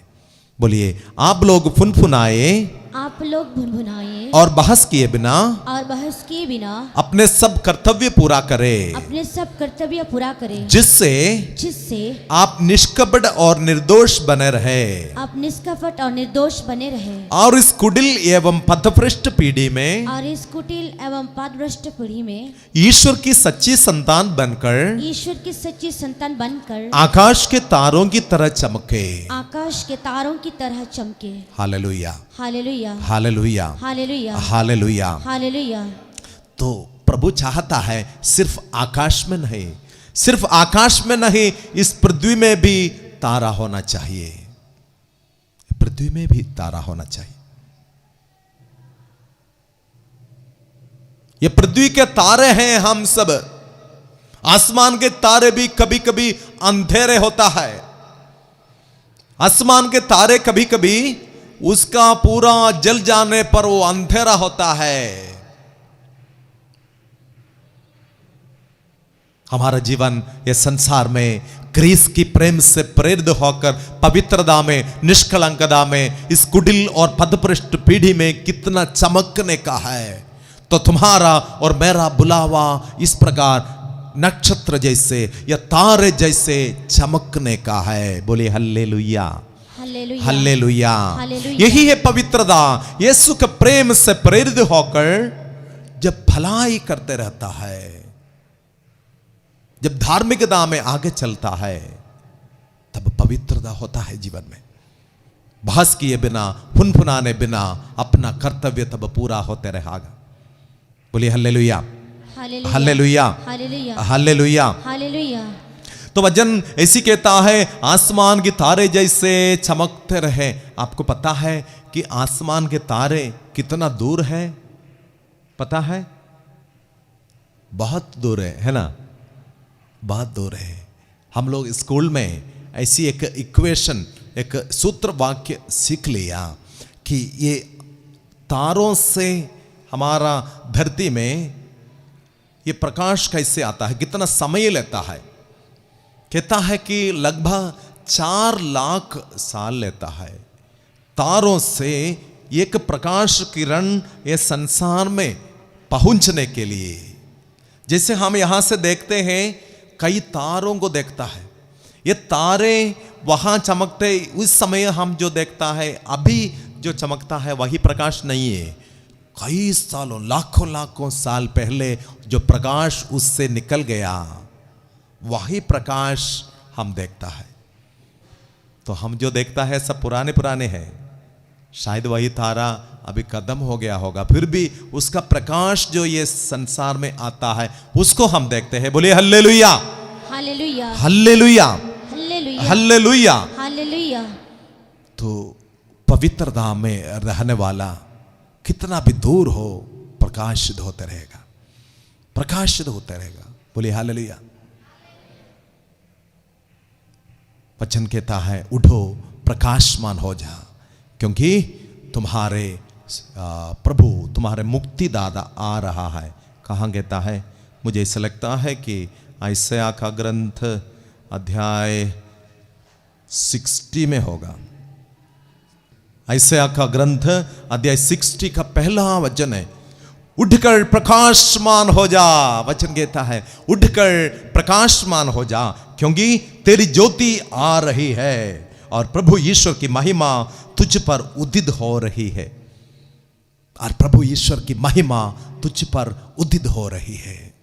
बोलिए, आप लोग फुनफुनाए, आप लोग भुनभुनाए और बहस किए बिना, और बहस किए बिना अपने सब कर्तव्य पूरा करें, अपने सब कर्तव्य पूरा करें, जिससे जिससे आप निष्कपट और निर्दोष बने रहे, आप निष्कपट और निर्दोष बने रहे, और इस कुटिल एवं पथभ्रष्ट पीढ़ी में, और इस कुटिल एवं पथभ्रष्ट पीढ़ी में ईश्वर की सच्ची संतान बनकर, ईश्वर की सच्ची संतान बनकर आकाश के तारों की तरह चमके। आकाश के तारों की तरह चमके। Hallelujah, hallelujah, hallelujah, hallelujah, hallelujah. Hallelujah. तो प्रभु चाहता है सिर्फ आकाश में नहीं, सिर्फ आकाश में नहीं, इस पृथ्वी में भी तारा होना चाहिए। पृथ्वी में भी तारा होना चाहिए। ये पृथ्वी के तारे हैं हम सब। आसमान के तारे भी कभी कभी अंधेरे होता है। आसमान के तारे कभी कभी उसका पूरा जल जाने पर वो अंधेरा होता है। हमारा जीवन ये संसार में क्रीस की प्रेम से प्रेरित होकर पवित्रता में, निष्कलंकता में, इस कुटिल और पथभ्रष्ट पीढ़ी में कितना चमकने का है। तो तुम्हारा और मेरा बुलावा इस प्रकार नक्षत्र जैसे या तारे जैसे चमकने का है। बोले हल्लेलुया, हालेलुया, हल्लेलुया। हालेलुया। यही है पवित्रता। यीशु के प्रेम से प्रेरित होकर जब भलाई करते रहता है, जब धार्मिकता में आगे चलता है, तब पवित्रता होता है जीवन में। बहस किए बिना, फुनफुनाने बिना अपना कर्तव्य तब पूरा होते रहेगा। बोलिए hallelujah, hallelujah, hallelujah, hallelujah. Hallelujah. तो वचन ऐसी कहता है, आसमान के तारे जैसे चमकते रहे। आपको पता है कि आसमान के तारे कितना दूर है? पता है? बहुत दूर है ना? बहुत दूर है। हम लोग स्कूल में ऐसी एक इक्वेशन, एक सूत्र वाक्य सीख लिया कि ये तारों से हमारा धरती में ये प्रकाश कैसे आता है, कितना समय लेता है। कहता है कि लगभग 4 लाख साल लेता है तारों से एक प्रकाश किरण ये संसार में पहुंचने के लिए। जैसे हम यहां से देखते हैं, कई तारों को देखता है, ये तारे वहां चमकते, उस समय हम जो देखता है, अभी जो चमकता है वही प्रकाश नहीं है। कई सालों, लाखों लाखों साल पहले जो प्रकाश उससे निकल गया, वही प्रकाश हम देखता है। तो हम जो देखता है सब पुराने पुराने हैं। शायद वही तारा अभी खत्म हो गया होगा, फिर भी उसका प्रकाश जो ये संसार में आता है उसको हम देखते हैं। बोलिए hallelujah, hallelujah, hallelujah, hallelujah, hallelujah. Hallelujah. तो पवित्रता में रहने वाला कितना भी दूर हो, प्रकाशित होते रहेगा, प्रकाशित होते रहेगा। बोलिए हालेलुया। वचन कहता है, उठो प्रकाशमान हो जा, क्योंकि तुम्हारे प्रभु, तुम्हारे मुक्तिदाता आ रहा है। कहाँ कहता है? मुझे ऐसा लगता है कि यशायाह का ग्रंथ अध्याय 60 में होगा। यशायाह का ग्रंथ अध्याय 60 का पहला वचन है, उठकर प्रकाशमान हो जा। वचन कहता है, उठकर प्रकाशमान हो जा, क्योंकि तेरी ज्योति आ रही है और प्रभु ईश्वर की महिमा तुझ पर उदित हो रही है। और प्रभु ईश्वर की महिमा तुझ पर उदित हो रही है।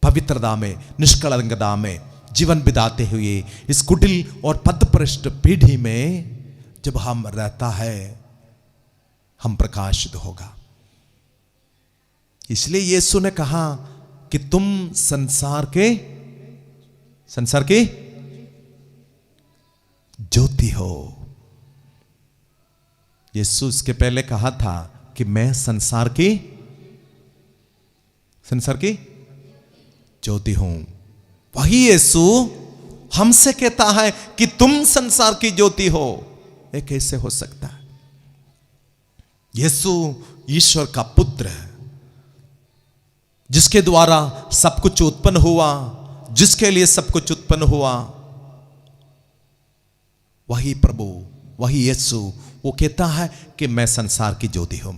पवित्रता में, निष्कलंकता में जीवन बिताते हुए इस कुटिल और पथभ्रष्ट पीढ़ी में जब हम रहता है, हम प्रकाशित होगा। इसलिए यीशु ने कहा कि तुम संसार की ज्योति हो। यीशु इसके पहले कहा था कि मैं संसार की ज्योति हूं। वही यीशु हमसे कहता है कि तुम संसार की ज्योति हो। ये कैसे हो सकता है? यीशु ईश्वर का पुत्र है, जिसके द्वारा सब कुछ उत्पन्न हुआ, जिसके लिए सब कुछ उत्पन्न हुआ। वही प्रभु, वही यीशु, वो कहता है कि मैं संसार की ज्योति हूं।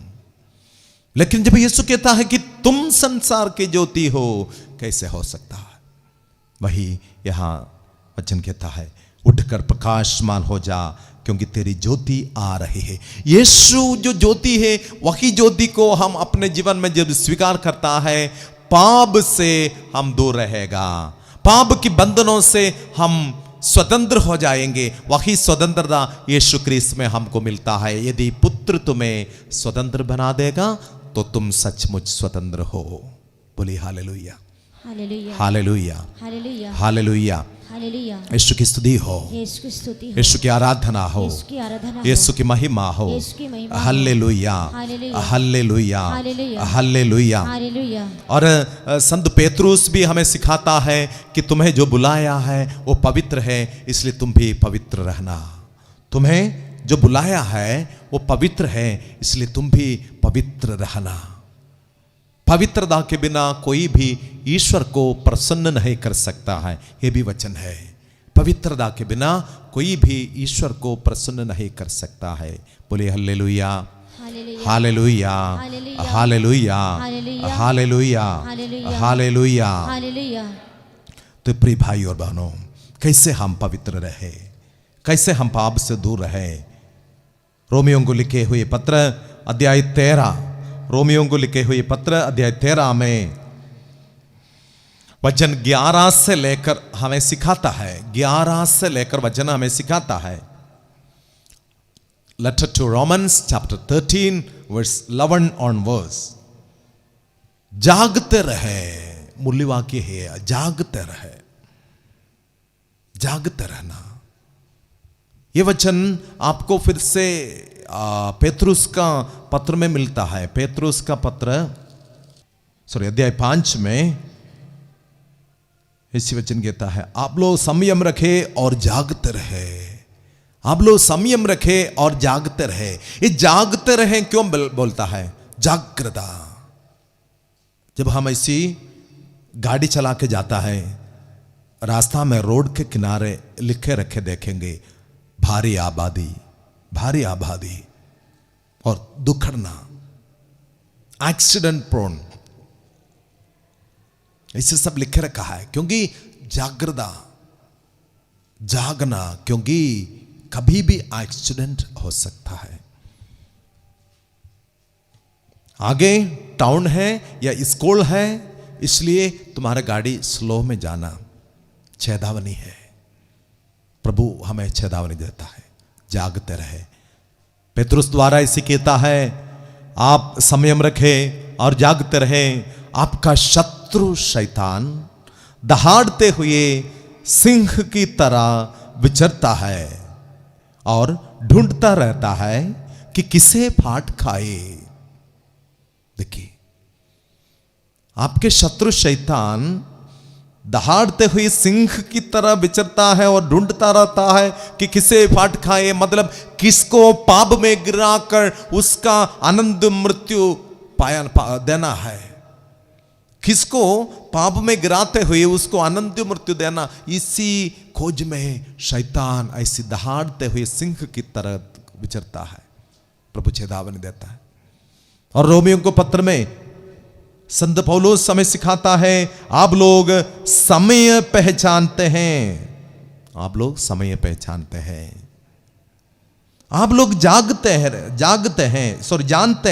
लेकिन जब यीशु कहता है कि तुम संसार की ज्योति हो, कैसे हो सकता है? वही यहां वचन कहता है, उठकर प्रकाशमान हो जा, क्योंकि तेरी ज्योति आ रही है। यीशु जो ज्योति है, वही ज्योति को हम अपने जीवन में जब स्वीकार करता है, पाप से हम दूर रहेगा, पाप की बंधनों से हम स्वतंत्र हो जाएंगे। वही स्वतंत्रता यीशु क्रिस्त में हमको मिलता है। यदि पुत्र तुम्हें स्वतंत्र बना देगा तो तुम सचमुच स्वतंत्र हो। बोली hallelujah, hallelujah, hallelujah, hallelujah, hallelujah. Hallelujah. Yeshu की स्तुति हो, यीशु की स्तुति हो, यीशु की आराधना हो, यीशु की आराधना हो, यीशु की महिमा हो। यीशु की महिमा हो। Hallelujah, hallelujah, hallelujah, hallelujah, hallelujah. Hallelujah. और संत पेतरुस भी हमें सिखाता है कि तुम्हें जो बुलाया है वो पवित्र है, इसलिए तुम भी पवित्र रहना। तुम्हें जो बुलाया है वो पवित्र है, इसलिए तुम भी पवित्र रहना। पवित्रता के बिना कोई भी ईश्वर को प्रसन्न नहीं कर सकता है, ये भी वचन है। पवित्रता के बिना कोई भी ईश्वर को प्रसन्न नहीं कर सकता है। बोले hallelujah, hallelujah, hallelujah, hallelujah, hallelujah, hallelujah, hallelujah, hallelujah. Hallelujah. तो प्रिय भाई और बहनों, कैसे हम पवित्र रहे, कैसे हम पाप से दूर रहे? रोमियों को लिखे हुए पत्र अध्याय 13, रोमियों को लिखे हुए पत्र अध्याय 13 में वचन 11 से लेकर हमें सिखाता है, 11 से लेकर वचन हमें सिखाता है। Letter to Romans chapter 13 verse 11 onwards. जागते रहे, मूल्य वाक्य है, जागते रहे, जागते रहना। ये वचन आपको फिर से पेतरुस का पत्र में मिलता है। पेतरुस का पत्र अध्याय 5 में इसी वचन कहता है, आप लोग संयम रखे और जागते रहे। आप लोग संयम रखे और जागते रहे। ये जागते रहे क्यों बोलता है? जागृता। जब हम ऐसी गाड़ी चला के जाता है, रास्ता में रोड के किनारे लिखे रखे देखेंगे, भारी आबादी, भारी आबादी और दुर्घटना, एक्सीडेंट प्रोन, इसे सब लिखे रखा है। क्योंकि जागृता, जागना, क्योंकि कभी भी एक्सीडेंट हो सकता है। आगे टाउन है या स्कूल है, इसलिए तुम्हारा गाड़ी स्लो में जाना। चेतावनी है, प्रभु हमें चेतावनी देता है, जागते रहे। पेतरुस द्वारा इसे कहता है, आप संयम रखें और जागते रहें। आपका शत्रु शैतान दहाड़ते हुए सिंह की तरह विचरता है और ढूंढता रहता है कि किसे फाड़ खाए। देखिए, आपके शत्रु शैतान दहाड़ते हुए सिंह की तरह विचरता है और ढूंढता रहता है कि किसे फाड़ खाए। मतलब किसको पाप में गिराकर उसका आनंद मृत्यु देना है, किसको पाप में गिराते हुए उसको आनंद मृत्यु देना। इसी खोज में शैतान ऐसी दहाड़ते हुए सिंह की तरह विचरता है। प्रभु चेतावनी देता है। और रोमियों को पत्र में संत पौलुस हमें सिखाता है, आप लोग समय पहचानते हैं, आप लोग समय पहचानते हैं, आप लोग जानते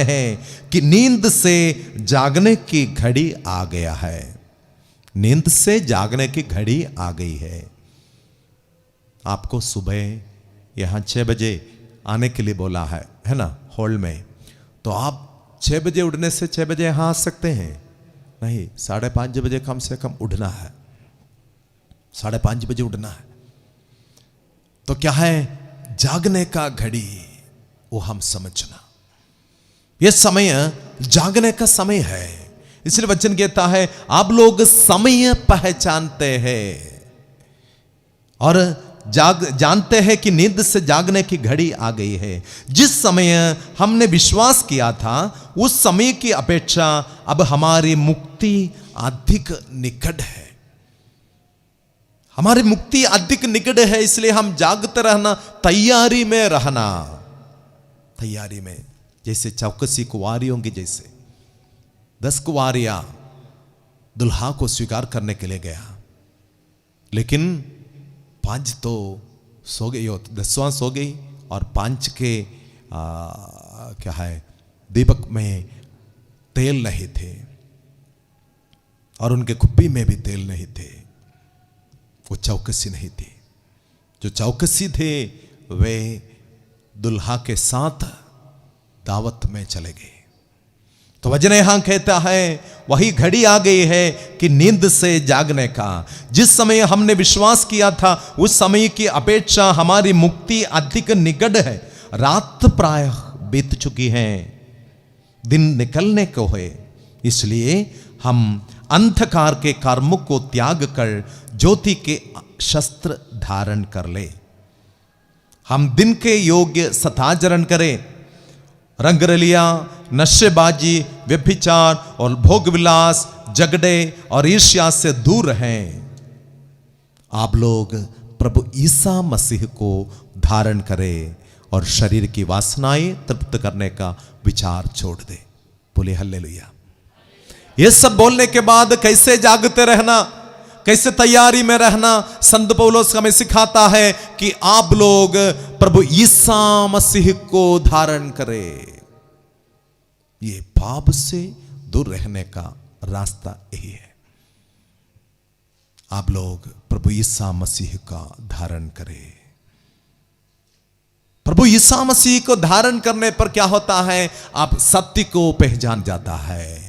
हैं कि नींद से जागने की घड़ी आ गया है। नींद से जागने की घड़ी आ गई है। आपको सुबह यहां 6 बजे आने के लिए बोला है ना, हॉल में। तो आप 6 बजे उठने से 6 बजे यहां आ सकते हैं? नहीं, 5:30 बजे कम से कम उठना है, 5:30 बजे उठना है। तो क्या है? जागने का घड़ी, वो हम समझना। यह समय जागने का समय है। इसलिए वचन कहता है आप लोग समय पहचानते हैं और जानते हैं कि नींद से जागने की घड़ी आ गई है। जिस समय हमने विश्वास किया था उस समय की अपेक्षा अब हमारी मुक्ति अधिक निकट है। हमारी मुक्ति अधिक निकट है, इसलिए हम जागते रहना, तैयारी में रहना। तैयारी में, जैसे चौकसी कुंवारियों की, जैसे 10 कुंवारियां दुल्हा को स्वीकार करने के लिए गया, लेकिन 5 तो सो गई, 10वां सो गई और 5 के क्या है दीपक में तेल नहीं थे और उनके कुप्पी में भी तेल नहीं थे। वो चौकसी नहीं थी। जो चौकसी थे वे दुल्हा के साथ दावत में चले गए। तो वचन यहां कहता है वही घड़ी आ गई है कि नींद से जागने का। जिस समय हमने विश्वास किया था उस समय की अपेक्षा हमारी मुक्ति अधिक निकट है। रात प्रायः बीत चुकी है, दिन निकलने को है, इसलिए हम अंधकार के कर्मों को त्याग कर ज्योति के शस्त्र धारण कर ले। हम दिन के योग्य सताचरण करें, रंगरलिया, नशेबाजी, व्यभिचार और भोग विलास, झगड़े और ईर्ष्या से दूर रहें। आप लोग प्रभु ईसा मसीह को धारण करें और शरीर की वासनाएं तृप्त करने का विचार छोड़ दे। बोले हल्लेलुया। ये सब बोलने के बाद कैसे जागते रहना, कैसे तैयारी में रहना, संत पौलुस हमें सिखाता है कि आप लोग प्रभु ईसा मसीह को धारण करें। ये पाप से दूर रहने का रास्ता यही है। आप लोग प्रभु ईसा मसीह का धारण करें। प्रभु ईसा मसीह को धारण करने पर क्या होता है, आप सत्य को पहचान जाता है।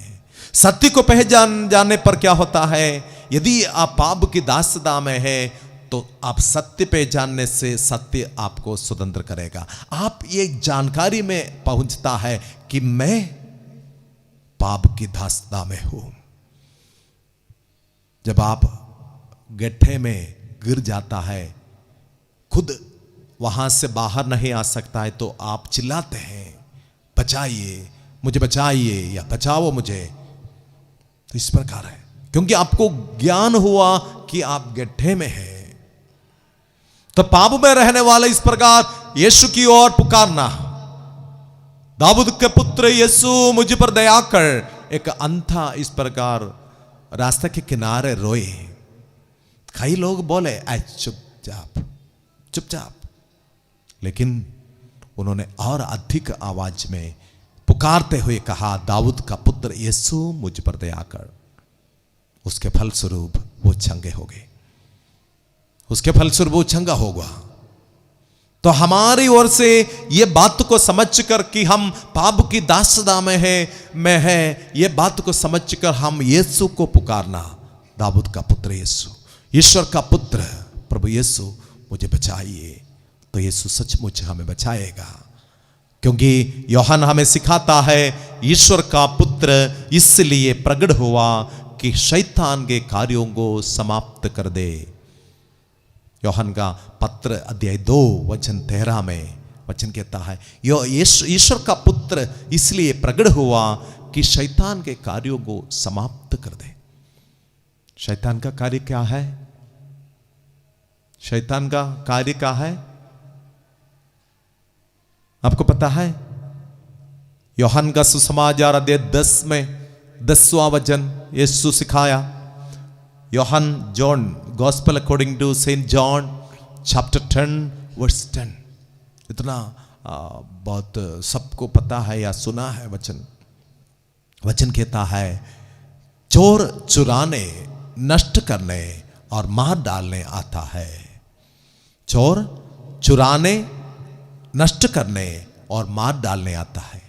सत्य को पहचान जाने पर क्या होता है, यदि आप पाप की दासता में है तो आप सत्य पहचानने से सत्य आपको स्वतंत्र करेगा। आप ये जानकारी में पहुंचता है कि मैं पाप की दासता में हूं। जब आप गड्ढे में गिर जाता है, खुद वहां से बाहर नहीं आ सकता है, तो आप चिल्लाते हैं बचाइए, मुझे बचाइए या बचाओ मुझे। तो इस प्रकार है क्योंकि आपको ज्ञान हुआ कि आप गड्ढे में हैं। तो पाप में रहने वाले इस प्रकार यीशु की ओर पुकारना, दाऊद के पुत्र यीशु मुझ पर दया कर। एक अंधा इस प्रकार रास्ते के किनारे रोए। कई लोग बोले चुपचाप चुपचाप, लेकिन उन्होंने और अधिक आवाज में पुकारते हुए कहा, दाऊद का पुत्र यीशु मुझ पर दया कर। उसके फलस्वरूप वो चंगे हो गए। उसके फलस्वरूप वो चंगा होगा। तो हमारी ओर से ये बात को समझकर कि हम पाप की दासता में है, ये बात को समझकर हम यीशु को पुकारना, दाऊद का पुत्र यीशु, ईश्वर का पुत्र प्रभु यीशु मुझे बचाइए। तो यीशु सचमुच हमें बचाएगा, क्योंकि यूहन्ना हमें सिखाता है ईश्वर का पुत्र इसलिए प्रकट हुआ कि शैतान के कार्यों को समाप्त कर दे। यूहन्ना का पत्र अध्याय 2 वचन 13 में वचन कहता है ईश्वर का पुत्र इसलिए प्रकट हुआ कि शैतान के कार्यों को समाप्त कर दे। शैतान का कार्य क्या है? शैतान का कार्य क्या है आपको पता है? यूहन्ना का सुसमाचार अध्याय 10 में 10वां वचन यीशु सिखाया। यूहन्ना John gospel according to saint John chapter 10 verse 10। इतना बहुत सबको पता है या सुना है वचन। वचन कहता है चोर चुराने, नष्ट करने और मार डालने आता है। चोर चुराने, नष्ट करने और मार डालने आता है।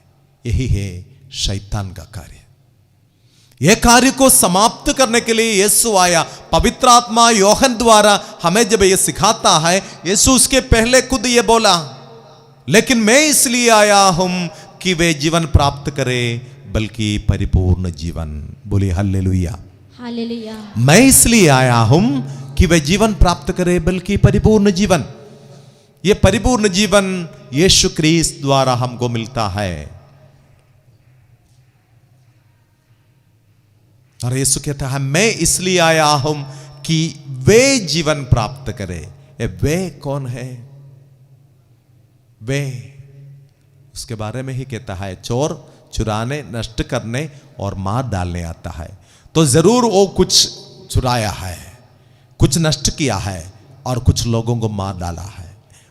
यही है शैतान का कार्य। यह कार्य को समाप्त करने के लिए यीशु आया। पवित्र आत्मा यूहन्ना द्वारा हमें जब यह सिखाता है, यीशु उसके पहले खुद ये बोला, लेकिन मैं इसलिए आया हूं कि वे जीवन प्राप्त करे, बल्कि परिपूर्ण जीवन। बोलिए हालेलुया। हालेलुया। मैं इसलिए आया हूं कि वे जीवन प्राप्त करे, बल्कि परिपूर्ण जीवन। ये परिपूर्ण जीवन यीशु क्रिस्त द्वारा हमको मिलता है। और यीशु कहता है मैं इसलिए आया हूं कि वे जीवन प्राप्त करे। ये वे कौन है? वे उसके बारे में ही कहता है, चोर चुराने, नष्ट करने और मार डालने आता है। तो जरूर वो कुछ चुराया है, कुछ नष्ट किया है और कुछ लोगों को मार डाला है।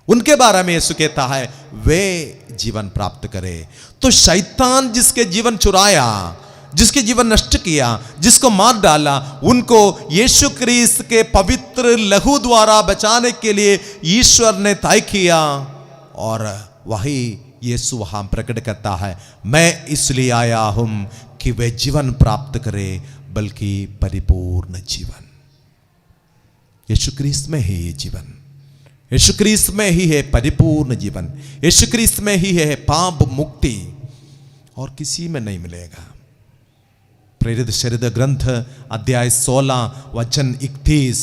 उनके बारे में यीशु कहता है वे जीवन प्राप्त करे। तो शैतान जिसके जीवन चुराया, जिसके जीवन नष्ट किया, जिसको मार डाला, उनको यीशु क्रिस्त के पवित्र लहू द्वारा बचाने के लिए ईश्वर ने तय किया। और वही यीशु वहां प्रकट करता है, मैं इसलिए आया हूं कि वे जीवन प्राप्त करे, बल्कि परिपूर्ण जीवन। यीशु क्रिस्त में ही ये जीवन, यीशु क्रिस्त में ही है परिपूर्ण जीवन, यीशु क्रिस्त में ही है पाप मुक्ति, और किसी में नहीं मिलेगा। प्रेरित चरित्र ग्रंथ अध्याय 16 वचन 31,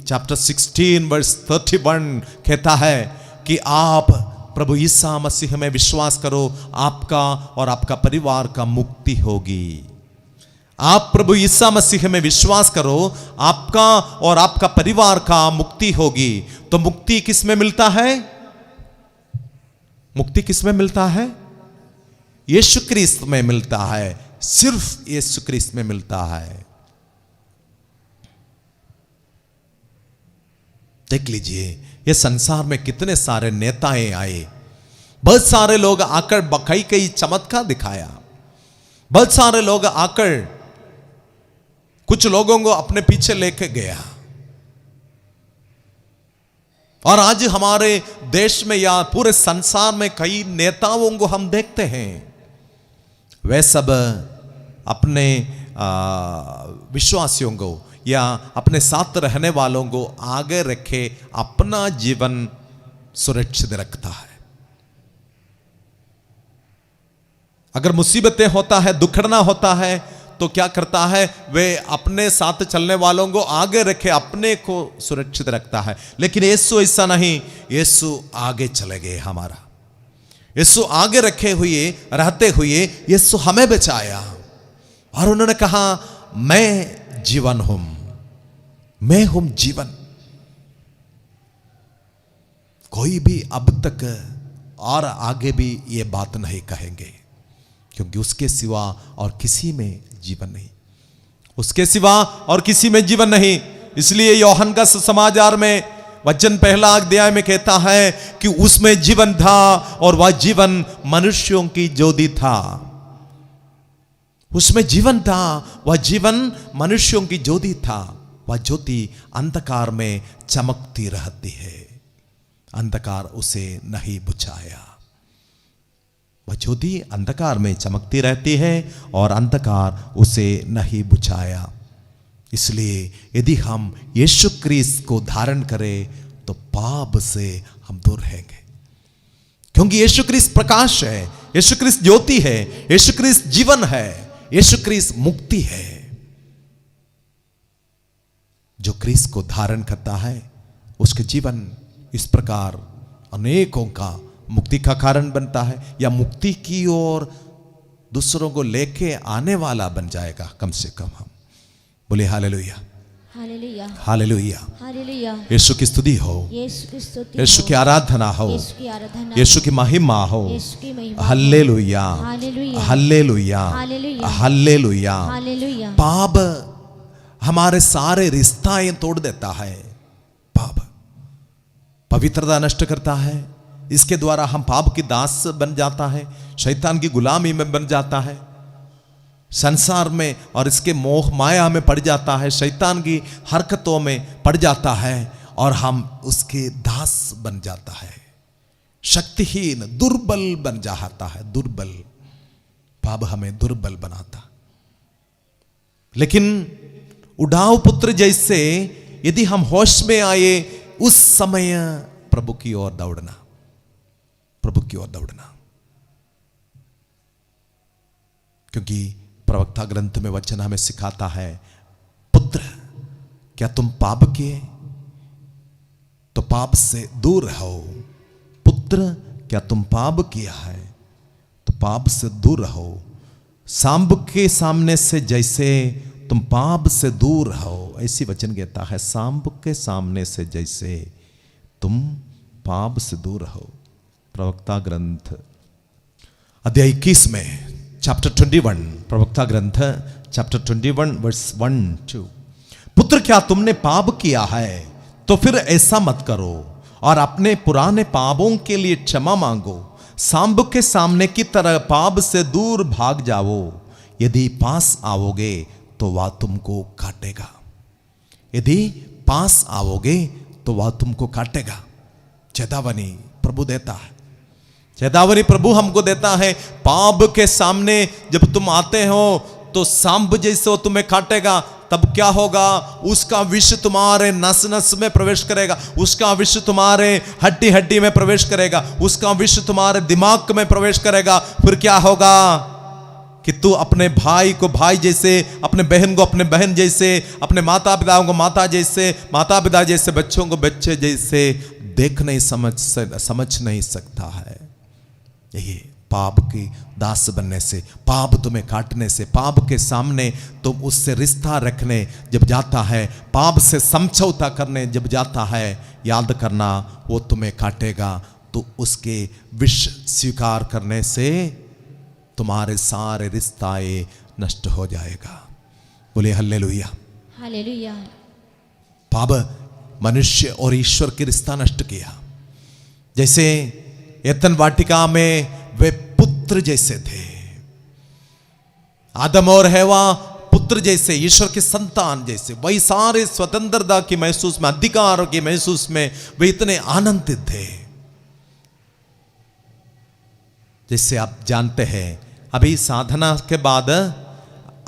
चैप्टर 16 वर्स 31 कहता है कि आप प्रभु ईसा मसीह में विश्वास करो, आपका और आपका परिवार का मुक्ति होगी। आप प्रभु ईसा मसीह में विश्वास करो, आपका और आपका परिवार का मुक्ति होगी। तो मुक्ति किस में मिलता है? मुक्ति किस में मिलता है? यीशु क्रिस्त में मिलता है, सिर्फ यीशु क्रिस्त में मिलता है। देख लीजिए, ये संसार में कितने सारे नेताएं आए, बहुत सारे लोग आकर कई कई चमत्कार दिखाया, बहुत सारे लोग आकर कुछ लोगों को अपने पीछे लेके गया। और आज हमारे देश में या पूरे संसार में कई नेताओं को हम देखते हैं, वे सब अपने विश्वासियों को या अपने साथ रहने वालों को आगे रखे अपना जीवन सुरक्षित रखता है। अगर मुसीबतें होता है, दुखड़ना होता है, तो क्या करता है? वे अपने साथ चलने वालों को आगे रखे अपने को सुरक्षित रखता है। लेकिन यीशु ऐसा नहीं, यीशु आगे चले गए। हमारा यीशु आगे रखे हुए रहते हुए यीशु हमें बचाया, और उन्होंने कहा मैं जीवन हूं, मैं हूं जीवन। कोई भी अब तक और आगे भी ये बात नहीं कहेंगे, क्योंकि उसके सिवा और किसी में जीवन नहीं, उसके सिवा और किसी में जीवन नहीं। इसलिए योहन का सुसमाचार में वचन पहला अध्याय में कहता है कि उसमें जीवन था और वह जीवन मनुष्यों की ज्योति था। उसमें जीवन था, वह जीवन मनुष्यों की ज्योति था। वह ज्योति अंधकार में चमकती रहती है, अंधकार उसे नहीं बुझाया। वह ज्योति अंधकार में चमकती रहती है और अंधकार उसे नहीं बुझाया। इसलिए यदि हम यीशु क्रिस्त को धारण करें तो पाप से हम दूर रहेंगे, क्योंकि यीशु क्रिस्त प्रकाश है, यीशु क्रिस्त ज्योति है, यीशु क्रिस्त जीवन है, यीशु क्रिस्त मुक्ति है। जो क्रिस्त को धारण करता है उसके जीवन इस प्रकार अनेकों का मुक्ति का कारण बनता है, या मुक्ति की ओर दूसरों को लेके आने वाला बन जाएगा। कम से कम हम बोले hallelujah, hallelujah, hallelujah, hallelujah. Yeshu की स्तुति हो, यीशु की स्तुति, यीशु की आराधना हो, यीशु की आराधना, यीशु की महिमा हो। यीशु की महिमा। Hallelujah, hallelujah, hallelujah, hallelujah, hallelujah. Hallelujah. पाप हमारे सारे रिश्ताएं तोड़ देता है। पाप पवित्रता नष्ट करता है। इसके द्वारा हम पाप की दास बन जाता है, शैतान की गुलामी में बन जाता है, संसार में और इसके मोह माया में पड़ जाता है, शैतान की हरकतों में पड़ जाता है और हम उसके दास बन जाता है। शक्तिहीन दुर्बल बन जाता है, दुर्बल। पाप हमें दुर्बल बनाता। लेकिन उड़ाऊ पुत्र जैसे यदि हम होश में आए, उस समय प्रभु की ओर दौड़ना, प्रभु की ओर दौड़ना। क्योंकि प्रवक्ता ग्रंथ में वचन हमें सिखाता है, पुत्र क्या तुम पाप किए तो पाप से दूर रहो। पुत्र क्या तुम पाप किया है तो पाप से दूर रहो। सांब के सामने से जैसे तुम पाप से दूर रहो, ऐसी वचन कहता है, सांब के सामने से जैसे तुम पाप से दूर रहो। प्रवक्ता ग्रंथ अध्याय 21 में चैप्टर 21, प्रवक्ता ग्रंथ चैप्टर 21 वर्स 1-2। पुत्र क्या तुमने पाप किया है तो फिर ऐसा मत करो और अपने पुराने पापों के लिए क्षमा मांगो। सांब के सामने की तरह पाप से दूर भाग जाओ। यदि पास आओगे तो वह तुमको काटेगा। यदि पास आओगे तो वह तुमको काटेगा। चेतावनी प्रभु देता है, चेतावनी प्रभु हमको देता है। पाप के सामने जब तुम आते हो तो सांब जैसे वो तुम्हें काटेगा, तब क्या होगा? उसका विष तुम्हारे नस नस में प्रवेश करेगा, उसका विष तुम्हारे हड्डी हड्डी में प्रवेश करेगा, उसका विष तुम्हारे दिमाग में प्रवेश करेगा। फिर क्या होगा कि तू अपने भाई को भाई जैसे, अपने बहन को अपने बहन जैसे, अपने माता पिताओं को माता जैसे, माता पिता जैसे बच्चों को बच्चे जैसे देख नहीं समझ नहीं सकता है। यही पाप की दास बनने से, पाप तुम्हें काटने से, पाप के सामने तुम उससे रिश्ता रखने जब जाता है, पाप से समझौता करने जब जाता है, याद करना वो तुम्हें काटेगा। तो उसके विष स्वीकार करने से तुम्हारे सारे रिश्ताएं नष्ट हो जाएगा। बोले हल्लेलुया। हालेलुया। पाप मनुष्य और ईश्वर के रिश्ता नष्ट किया। जैसे एदन वाटिका में वे पुत्र जैसे थे, आदम और हवा पुत्र जैसे, ईश्वर के संतान जैसे, वही सारे स्वतंत्रता की महसूस में, अधिकार की महसूस में वे इतने आनंदित थे। जैसे आप जानते हैं, अभी साधना के बाद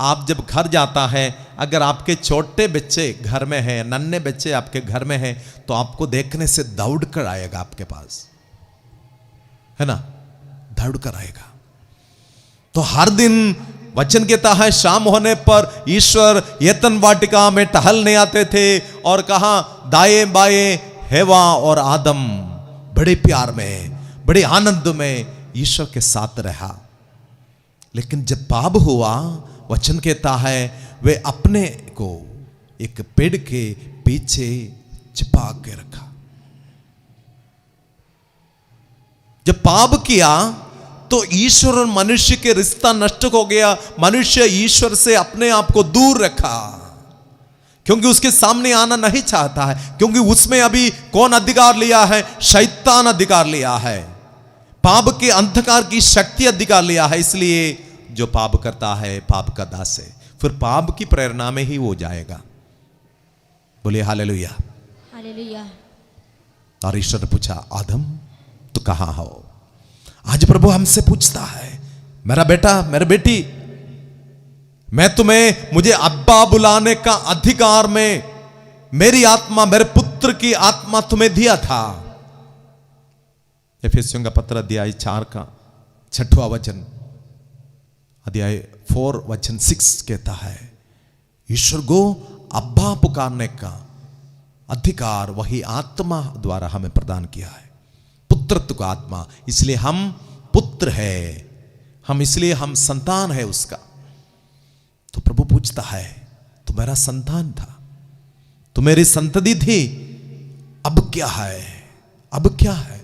आप जब घर जाता है, अगर आपके छोटे बच्चे घर में हैं, नन्हे बच्चे आपके घर में हैं, तो आपको देखने से दौड़ कर आएगा आपके पास, है ना, दौड़ कर आएगा। तो हर दिन वचन कहता है शाम होने पर ईश्वर एदन वाटिका में टहलने आते थे, और कहा दाएं बाएं हेवा और आदम बड़े प्यार में, बड़े आनंद में ईश्वर के साथ रहा। लेकिन जब पाप हुआ, वचन कहता है वे अपने को एक पेड़ के पीछे छिपा के रखा। जब पाप किया तो ईश्वर और मनुष्य के रिश्ता नष्ट हो गया। मनुष्य ईश्वर से अपने आप को दूर रखा, क्योंकि उसके सामने आना नहीं चाहता है, क्योंकि उसमें अभी कौन अधिकार लिया है? शैतान अधिकार लिया है, पाप के अंधकार की शक्ति अधिकार लिया है। इसलिए जो पाप करता है पाप का दास है, फिर पाप की प्रेरणा में ही वो जाएगा। बोलिए हालेलुया। हालेलुया। और ईश्वर ने पूछा, आदम तू कहां हो? आज प्रभु हमसे पूछता है, मेरा बेटा, मेरी बेटी, मैं तुम्हें, मुझे अब्बा बुलाने का अधिकार में मेरी आत्मा, मेरे पुत्र की आत्मा तुम्हें दिया था। एफेसियों का पत्र अध्याय 4 का 6वां वचन, अध्याय 4 वचन 6 कहता है, ईश्वर को अब्बा पुकारने का अधिकार वही आत्मा द्वारा हमें प्रदान किया है, पुत्रत्व का आत्मा। इसलिए हम पुत्र है, हम इसलिए हम संतान है उसका। तो प्रभु पूछता है, तू मेरा संतान था, तू मेरी संतति थी, अब क्या है? अब क्या है?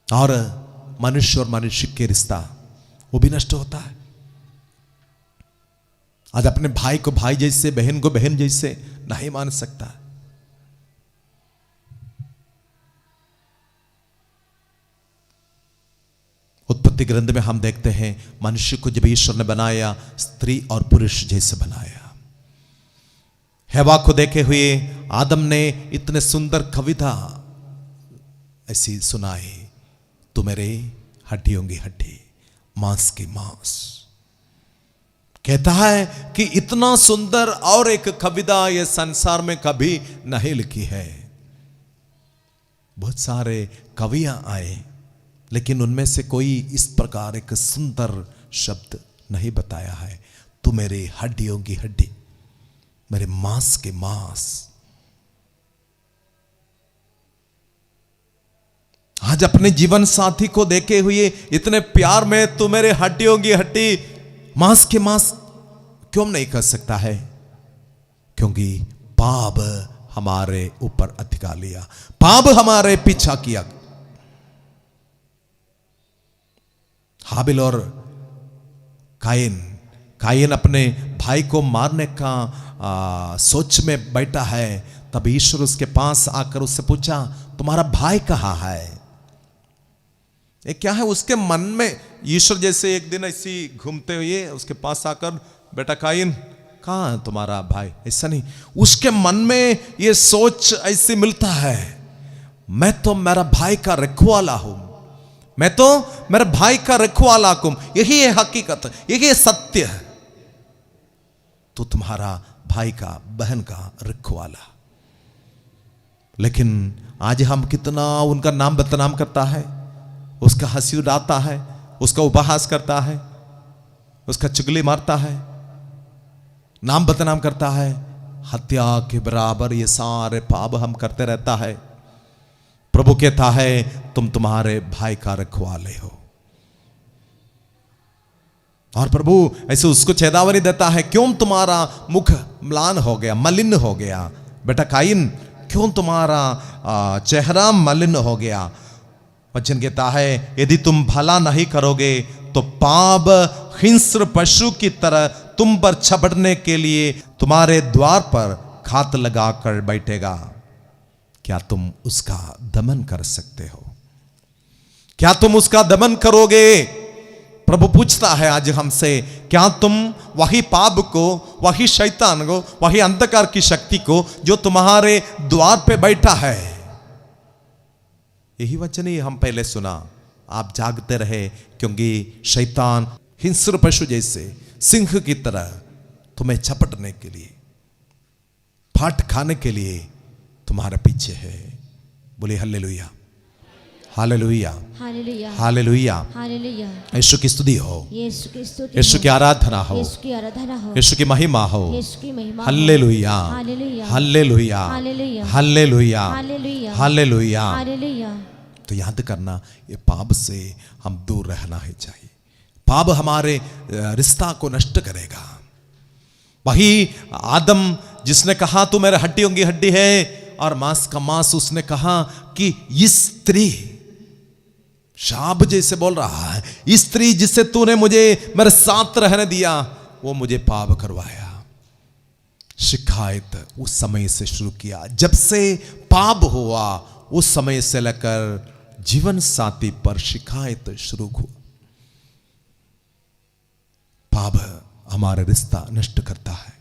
और मनुष्य और मनुष्य के रिश्ता वो भी नष्ट होता है। आज अपने भाई को भाई जैसे, बहन को बहन जैसे नहीं मान सकता। उत्पत्ति ग्रंथ में हम देखते हैं, मनुष्य को जब ईश्वर ने बनाया, स्त्री और पुरुष जैसे बनाया। हवा को देखे हुए आदम ने इतने सुंदर कविता ऐसी सुनाई, तू मेरे हड्डियों की हड्डी, मांस की मांस। कहता है कि इतना सुंदर और एक कविता ये संसार में कभी नहीं लिखी है। बहुत सारे कवियां आए, लेकिन उनमें से कोई इस प्रकार एक सुंदर शब्द नहीं बताया है, तू मेरे हड्डियों की हड्डी, मेरे मांस के मांस। आज अपने जीवन साथी को देखे हुए इतने प्यार में तू मेरे हड्डियों की हड्डी, मांस के मांस क्यों नहीं कर सकता है? क्योंकि पाप हमारे ऊपर अधिकार लिया, पाप हमारे पीछा किया। हाबिल और कायन अपने भाई को मारने का सोच में बैठा है। तब ईश्वर उसके पास आकर उससे पूछा, तुम्हारा भाई कहाँ है? ये क्या है उसके मन में? ईश्वर जैसे एक दिन ऐसी घूमते हुए उसके पास आकर, बेटा कायन कहाँ है तुम्हारा भाई? ऐसा नहीं, उसके मन में ये सोच ऐसे मिलता है, मैं तो मेरा भाई का रखवाला हूं, मैं तो मेरे भाई का रखवाला हूं। यही है हकीकत, यही है सत्य है। तो तुम्हारा भाई का, बहन का रखवाला। लेकिन आज हम कितना उनका नाम बदनाम करता है, उसका हंसी उड़ाता है, उसका उपहास करता है, उसका चुगली मारता है, नाम बदनाम करता है। हत्या के बराबर ये सारे पाप हम करते रहता है। प्रभु कहता है तुम तुम्हारे भाई का रखवाले हो। और प्रभु ऐसे उसको चेतावनी देता है, क्यों तुम्हारा मुख म्लान हो गया, मलिन हो गया? बेटा कायन, क्यों तुम्हारा चेहरा मलिन हो गया? वचन कहता है यदि तुम भला नहीं करोगे तो पाप हिंस्र पशु की तरह तुम पर झपटने के लिए तुम्हारे द्वार पर घात लगाकर बैठेगा। क्या तुम उसका दमन कर सकते हो? क्या तुम उसका दमन करोगे? प्रभु पूछता है आज हमसे, क्या तुम वही पाप को, वही शैतान को, वही अंधकार की शक्ति को जो तुम्हारे द्वार पे बैठा है, यही वचन ही हम पहले सुना, आप जागते रहे क्योंकि शैतान हिंस्र पशु जैसे सिंह की तरह तुम्हें झपटने के लिए, फाट खाने के लिए तुम्हारे पीछे है। बोले hallelujah, hallelujah, hallelujah, hallelujah, hallelujah. Yeshu की स्तुति हो, यीशु की स्तुति, यीशु की आराधना हो, यीशु की आराधना हो, यीशु की महिमा हो। यीशु की महिमा हो। Hallelujah, hallelujah, hallelujah, hallelujah, hallelujah, hallelujah, hallelujah. Hallelujah. तो याद करना, ये पाप से हम दूर रहना ही चाहिए। पाप हमारे रिश्ता को नष्ट करेगा। वही आदम जिसने कहा तू मेरे हड्डियों की हड्डी है और मांस का मांस, उसने कहा कि स्त्री, शाप जैसे बोल रहा है, स्त्री जिससे तूने मुझे मेरे साथ रहने दिया वो मुझे पाप करवाया। शिकायत उस समय से शुरू किया, जब से पाप हुआ उस समय से लेकर जीवन साथी पर शिकायत शुरू हुआ। पाप हमारा रिश्ता नष्ट करता है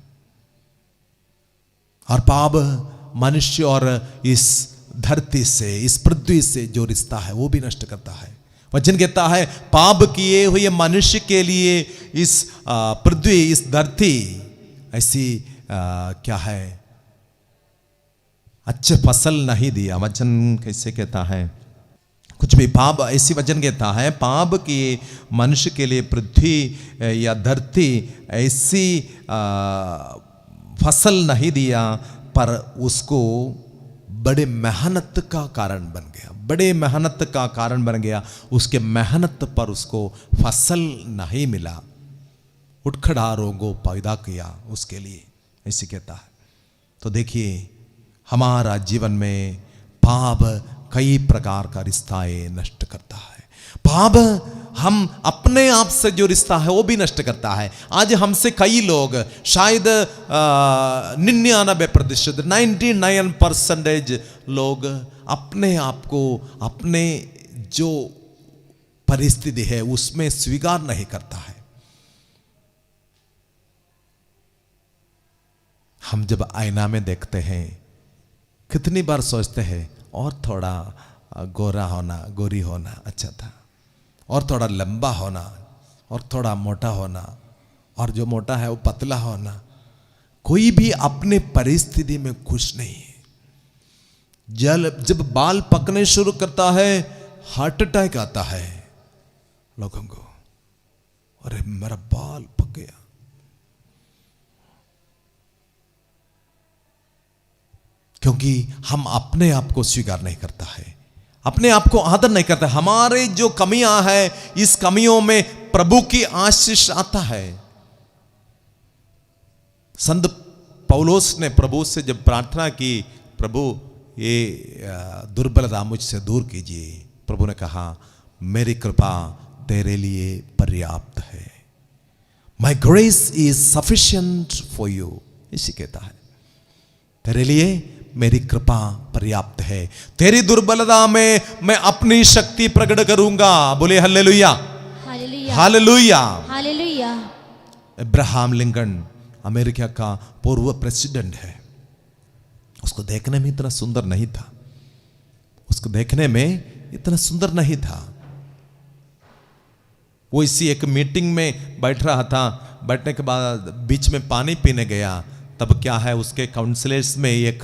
और पाप मनुष्य और इस धरती से, इस पृथ्वी से जो रिश्ता है वो भी नष्ट करता है। वचन कहता है पाप किए हुए मनुष्य के लिए इस पृथ्वी, इस धरती ऐसी क्या है, अच्छे फसल नहीं दिया। वचन कैसे कहता है, कुछ भी पाप ऐसी वचन कहता है, पाप किए मनुष्य के लिए पृथ्वी या धरती ऐसी फसल नहीं दिया, पर उसको बड़े मेहनत का कारण बन गया, बड़े मेहनत का कारण बन गया। उसके मेहनत पर उसको फसल नहीं मिला, उठखड़ारों को पैदा किया उसके लिए, ऐसे कहता है। तो देखिए हमारा जीवन में पाप कई प्रकार का रिश्ताएं नष्ट करता है। पाप हम अपने आप से जो रिश्ता है वो भी नष्ट करता है। आज हमसे कई लोग, शायद 99%, 99% लोग अपने आप को, अपने जो परिस्थिति है उसमें स्वीकार नहीं करता है। हम जब आईना में देखते हैं कितनी बार सोचते हैं और थोड़ा गोरा होना, गोरी होना अच्छा था, और थोड़ा लंबा होना, और थोड़ा मोटा होना, और जो मोटा है वो पतला होना। कोई भी अपने परिस्थिति में खुश नहीं है। जब बाल पकने शुरू करता है हार्ट अटैक आता है लोगों को, अरे मेरा बाल पक गया। क्योंकि हम अपने आप को स्वीकार नहीं करता है, अपने आप को आदर नहीं करता। हमारे जो कमियां हैं, इस कमियों में प्रभु की आशीष आता है। संत पौलोस ने प्रभु से जब प्रार्थना की, प्रभु ये दुर्बलता मुझसे दूर कीजिए, प्रभु ने कहा मेरी कृपा तेरे लिए पर्याप्त है। माई grace is sufficient for you, इसी कहता है तेरे लिए मेरी कृपा पर्याप्त है। तेरी दुर्बलता में मैं अपनी शक्ति प्रकट करूंगा। बोले hallelujah, hallelujah, hallelujah. Hallelujah. Abraham Lincoln America का पूर्व प्रेसिडेंट है। उसको देखने में इतना सुंदर नहीं था, उसको देखने में इतना सुंदर नहीं था। वो इसी एक मीटिंग में बैठ रहा था, बैठने के बाद बीच में पानी पीने गया, तब क्या है उसके काउंसलर्स में एक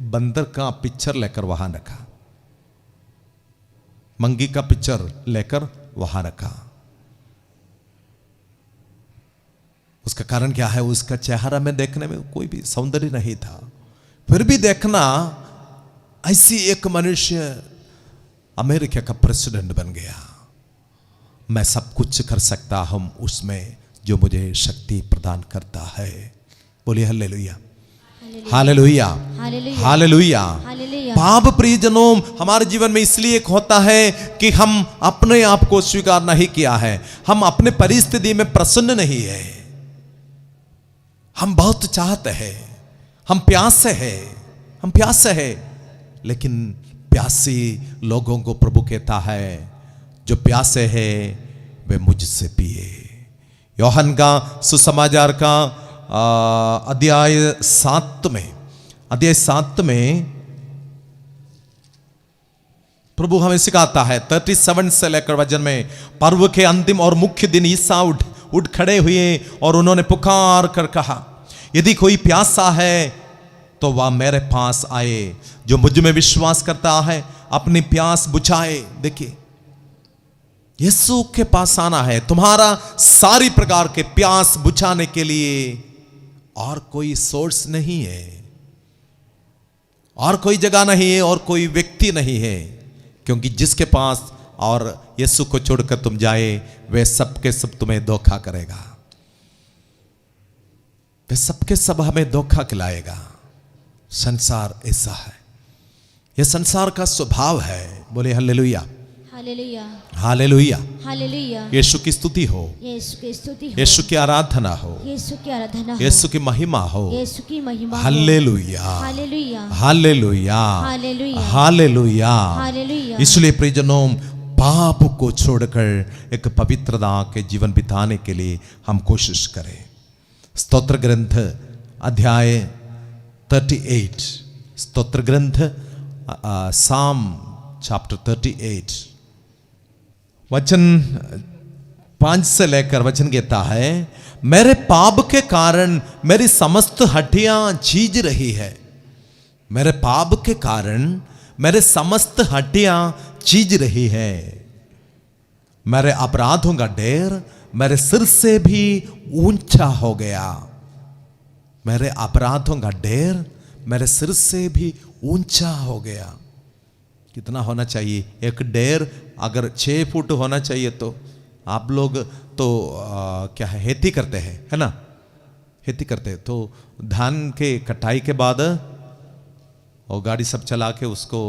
बंदर का पिक्चर लेकर वहां रखा, मंगी का पिक्चर लेकर वहां रखा। उसका कारण क्या है? उसका चेहरा में देखने में कोई भी सौंदर्य नहीं था, फिर भी देखना ऐसी एक मनुष्य अमेरिका का प्रेसिडेंट बन गया। मैं सब कुछ कर सकता हूं उसमें जो मुझे शक्ति प्रदान करता है। बोलिए हालेलुया, हालेलुया, हालेलुया, हालेलुया। पाप प्रियजनों, हमारे जीवन में इसलिए एक होता है कि हम अपने आप को स्वीकार नहीं किया है, हम अपने परिस्थिति में प्रसन्न नहीं है। हम बहुत चाहते हैं, हम प्यासे हैं, हम प्यासे हैं, लेकिन प्यासी लोगों को प्रभु कहता है जो प्यासे हैं वे मुझसे पिए। यूहन्ना का सुसमाचार का अध्याय 7 में प्रभु हमें सिखाता है 37 से लेकर वचन में, पर्व के अंतिम और मुख्य दिन ईसा उठ खड़े हुए और उन्होंने पुकार कर कहा, यदि कोई प्यासा है तो वह मेरे पास आए, जो मुझ में विश्वास करता है अपनी प्यास बुझाए। देखिए, यीशु के पास आना है, तुम्हारा सारी प्रकार के प्यास बुझाने के लिए। और कोई सोर्स नहीं है, और कोई जगह नहीं है, और कोई व्यक्ति नहीं है, क्योंकि जिसके पास और यीशु को छोड़कर तुम जाए, वे सबके सब तुम्हें धोखा करेगा, वे सबके सब हमें धोखा खिलाएगा। संसार ऐसा है, यह संसार का स्वभाव है। बोले hallelujah, hallelujah, hallelujah. Hallelujah. Yeshu की स्तुति हो, यीशु की स्तुति हो, यीशु की आराधना हो, यीशु की आराधना हो, यीशु की महिमा हो, यीशु की महिमा हो। Hallelujah, hallelujah, hallelujah, hallelujah, hallelujah. Hallelujah. इसलिए प्रियजनों, पाप को छोड़कर एक पवित्रता के जीवन बिताने के लिए हम कोशिश करें। स्तोत्र ग्रंथ अध्याय 38, स्तोत्र ग्रंथ साम चैप्टर 38 वचन 5 से लेकर वचन कहता है, मेरे पाप के कारण मेरी समस्त हड्डियां चीज रही है। मेरे पाप के कारण मेरे समस्त हड्डियां चीज रही है। मेरे अपराधों का ढेर मेरे सिर से भी ऊंचा हो गया। मेरे अपराधों का ढेर मेरे सिर से भी ऊंचा हो गया। कितना होना चाहिए? एक ढेर अगर 6 फुट होना चाहिए तो आप लोग तो क्या है, खेती करते हैं, है ना, खेती करते हैं, तो धान के कटाई के बाद और गाड़ी सब चला के उसको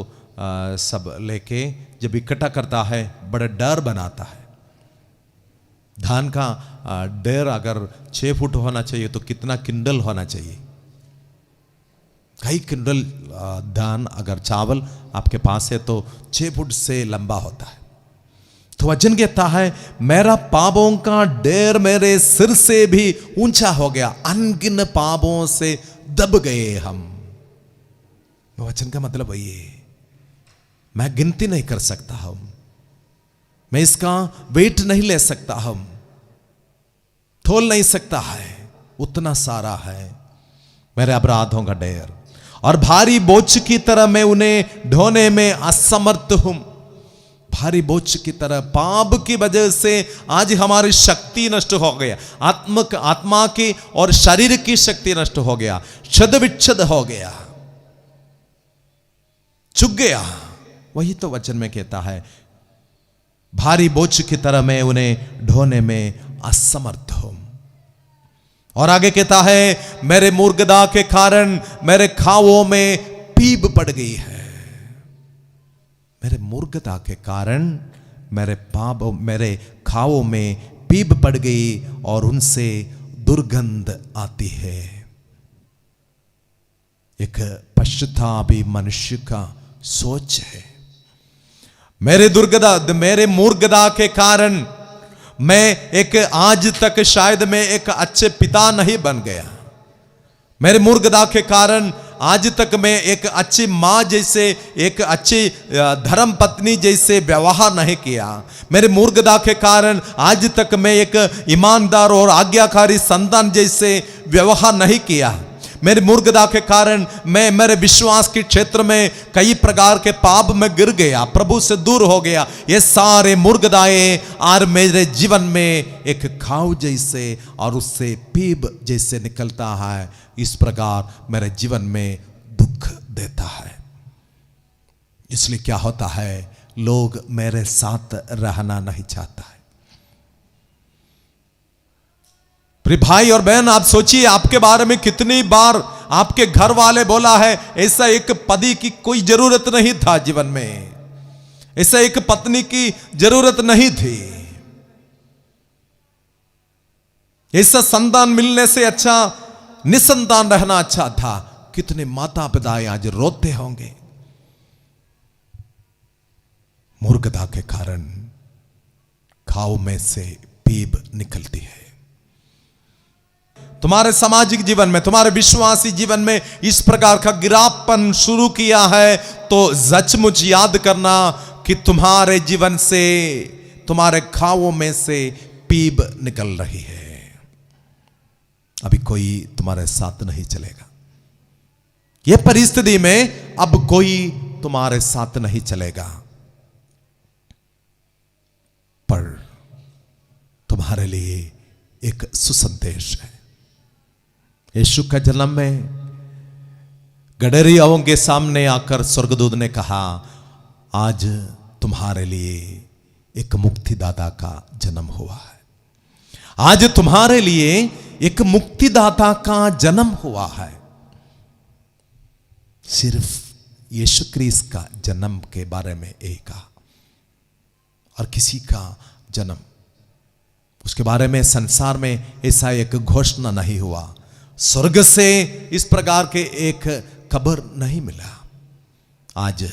सब लेके जब इकट्ठा करता है, बड़ा डर बनाता है। धान का ढेर अगर 6 फुट होना चाहिए तो कितना किंडल होना चाहिए? कई किंडल धान, अगर चावल आपके पास है तो 6 फुट से लंबा होता है। तो वचन कहता है, मेरा पापों का ढेर मेरे सिर से भी ऊंचा हो गया, अनगिन पापों से दब गए हम। वचन का मतलब वही है, मैं गिनती नहीं कर सकता हूं, मैं इसका वेट नहीं ले सकता, हम तोल नहीं सकता है, उतना सारा है मेरे अपराधों का ढेर। और भारी बोझ की तरह मैं उन्हें ढोने में असमर्थ हूं। भारी बोझ की तरह पाप की वजह से आज हमारी शक्ति नष्ट हो गया, आत्मा की और शरीर की शक्ति नष्ट हो गया, छद विच्छद हो गया, चुक गया। वही तो वचन में कहता है, भारी बोझ की तरह मैं उन्हें ढोने में असमर्थ हूं। और आगे कहता है, मेरे मूर्खता के कारण मेरे खाओं में पीब पड़ गई है। मेरे मूर्खता के कारण मेरे खाओं में पीब पड़ गई और उनसे दुर्गंध आती है। एक पश्चातापी मनुष्य का सोच है। मेरे मूर्खता के कारण मैं एक आज तक शायद मैं एक अच्छे पिता नहीं बन गया। मेरे मूर्खता के कारण आज तक मैं एक अच्छी माँ जैसे, एक अच्छी धर्म पत्नी जैसे व्यवहार नहीं किया। मेरे मूर्खता के कारण आज तक मैं एक ईमानदार और आज्ञाकारी संतान जैसे व्यवहार नहीं किया। मेरे मूर्खता के कारण मैं मेरे विश्वास के क्षेत्र में कई प्रकार के पाप में गिर गया, प्रभु से दूर हो गया। ये सारे मूर्खताएं और मेरे जीवन में एक घाव जैसे और उससे पीब जैसे निकलता है, इस प्रकार मेरे जीवन में दुख देता है। इसलिए क्या होता है, लोग मेरे साथ रहना नहीं चाहता है। प्रिय भाई और बहन, आप सोचिए, आपके बारे में कितनी बार आपके घर वाले बोला है, ऐसा एक पति की कोई जरूरत नहीं था जीवन में, ऐसा एक पत्नी की जरूरत नहीं थी, ऐसा संतान मिलने से अच्छा निसंतान रहना अच्छा था। कितने माता पिता आज रोते होंगे मूर्खता के कारण, खाओ में से पीब निकलती है। तुम्हारे सामाजिक जीवन में, तुम्हारे विश्वासी जीवन में इस प्रकार का गिरापन शुरू किया है तो सचमुच याद करना कि तुम्हारे जीवन से, तुम्हारे खाओं में से पीब निकल रही है। अभी कोई तुम्हारे साथ नहीं चलेगा। यह परिस्थिति में अब कोई तुम्हारे साथ नहीं चलेगा, पर तुम्हारे लिए एक सुसंदेश है। यीशु का जन्म में गडरियाओं के सामने आकर स्वर्गदूत ने कहा, आज तुम्हारे लिए एक मुक्तिदाता का जन्म हुआ है। आज तुम्हारे लिए एक मुक्तिदाता का जन्म हुआ है। सिर्फ यीशु क्रिस्त का जन्म के बारे में एक कहा, और किसी का जन्म, उसके बारे में संसार में ऐसा एक घोषणा नहीं हुआ। स्वर्ग से इस प्रकार के एक खबर नहीं मिला। आज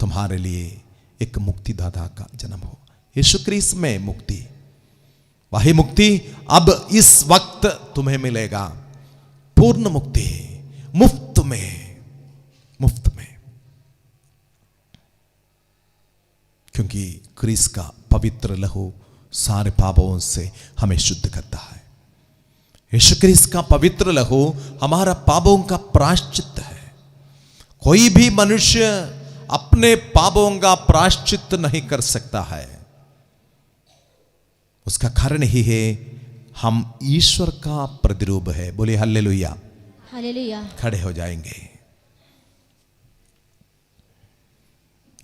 तुम्हारे लिए एक मुक्तिदाता का जन्म हो, यीशु क्रिस्त में मुक्ति, वही मुक्ति अब इस वक्त तुम्हें मिलेगा। पूर्ण मुक्ति, मुफ्त में, मुफ्त में, क्योंकि क्रिस्त का पवित्र लहू सारे पापों से हमें शुद्ध करता है। यीशु क्रिस्त का पवित्र लहू हमारा पापों का प्रायश्चित है। कोई भी मनुष्य अपने पापों का प्रायश्चित नहीं कर सकता है। उसका कारण ही है, हम ईश्वर का प्रतिरूप है। बोले हालेलुया, हालेलुया। खड़े हो जाएंगे।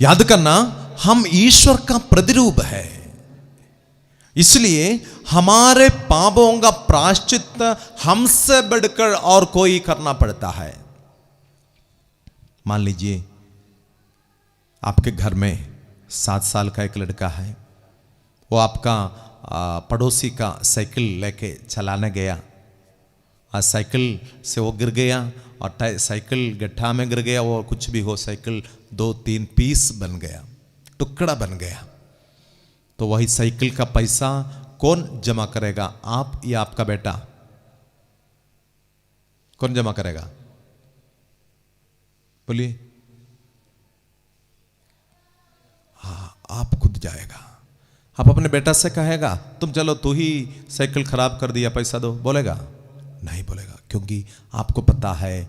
याद करना, हम ईश्वर का प्रतिरूप है, इसलिए हमारे पापों का प्रायश्चित हमसे बढ़कर और कोई करना पड़ता है। मान लीजिए आपके घर में 7 साल का एक लड़का है, वो आपका पड़ोसी का साइकिल लेके चलाने गया, साइकिल से वो गिर गया और साइकिल गड्ढा में गिर गया। वो कुछ भी हो, साइकिल 2-3 पीस बन गया, टुकड़ा बन गया। तो वही साइकिल का पैसा कौन जमा करेगा, आप या आपका बेटा? कौन जमा करेगा? बोलिए। हाँ, आप खुद जाएगा। आप अपने बेटा से कहेगा, तुम चलो, तू ही साइकिल खराब कर दिया, पैसा दो, बोलेगा? नहीं बोलेगा, क्योंकि आपको पता है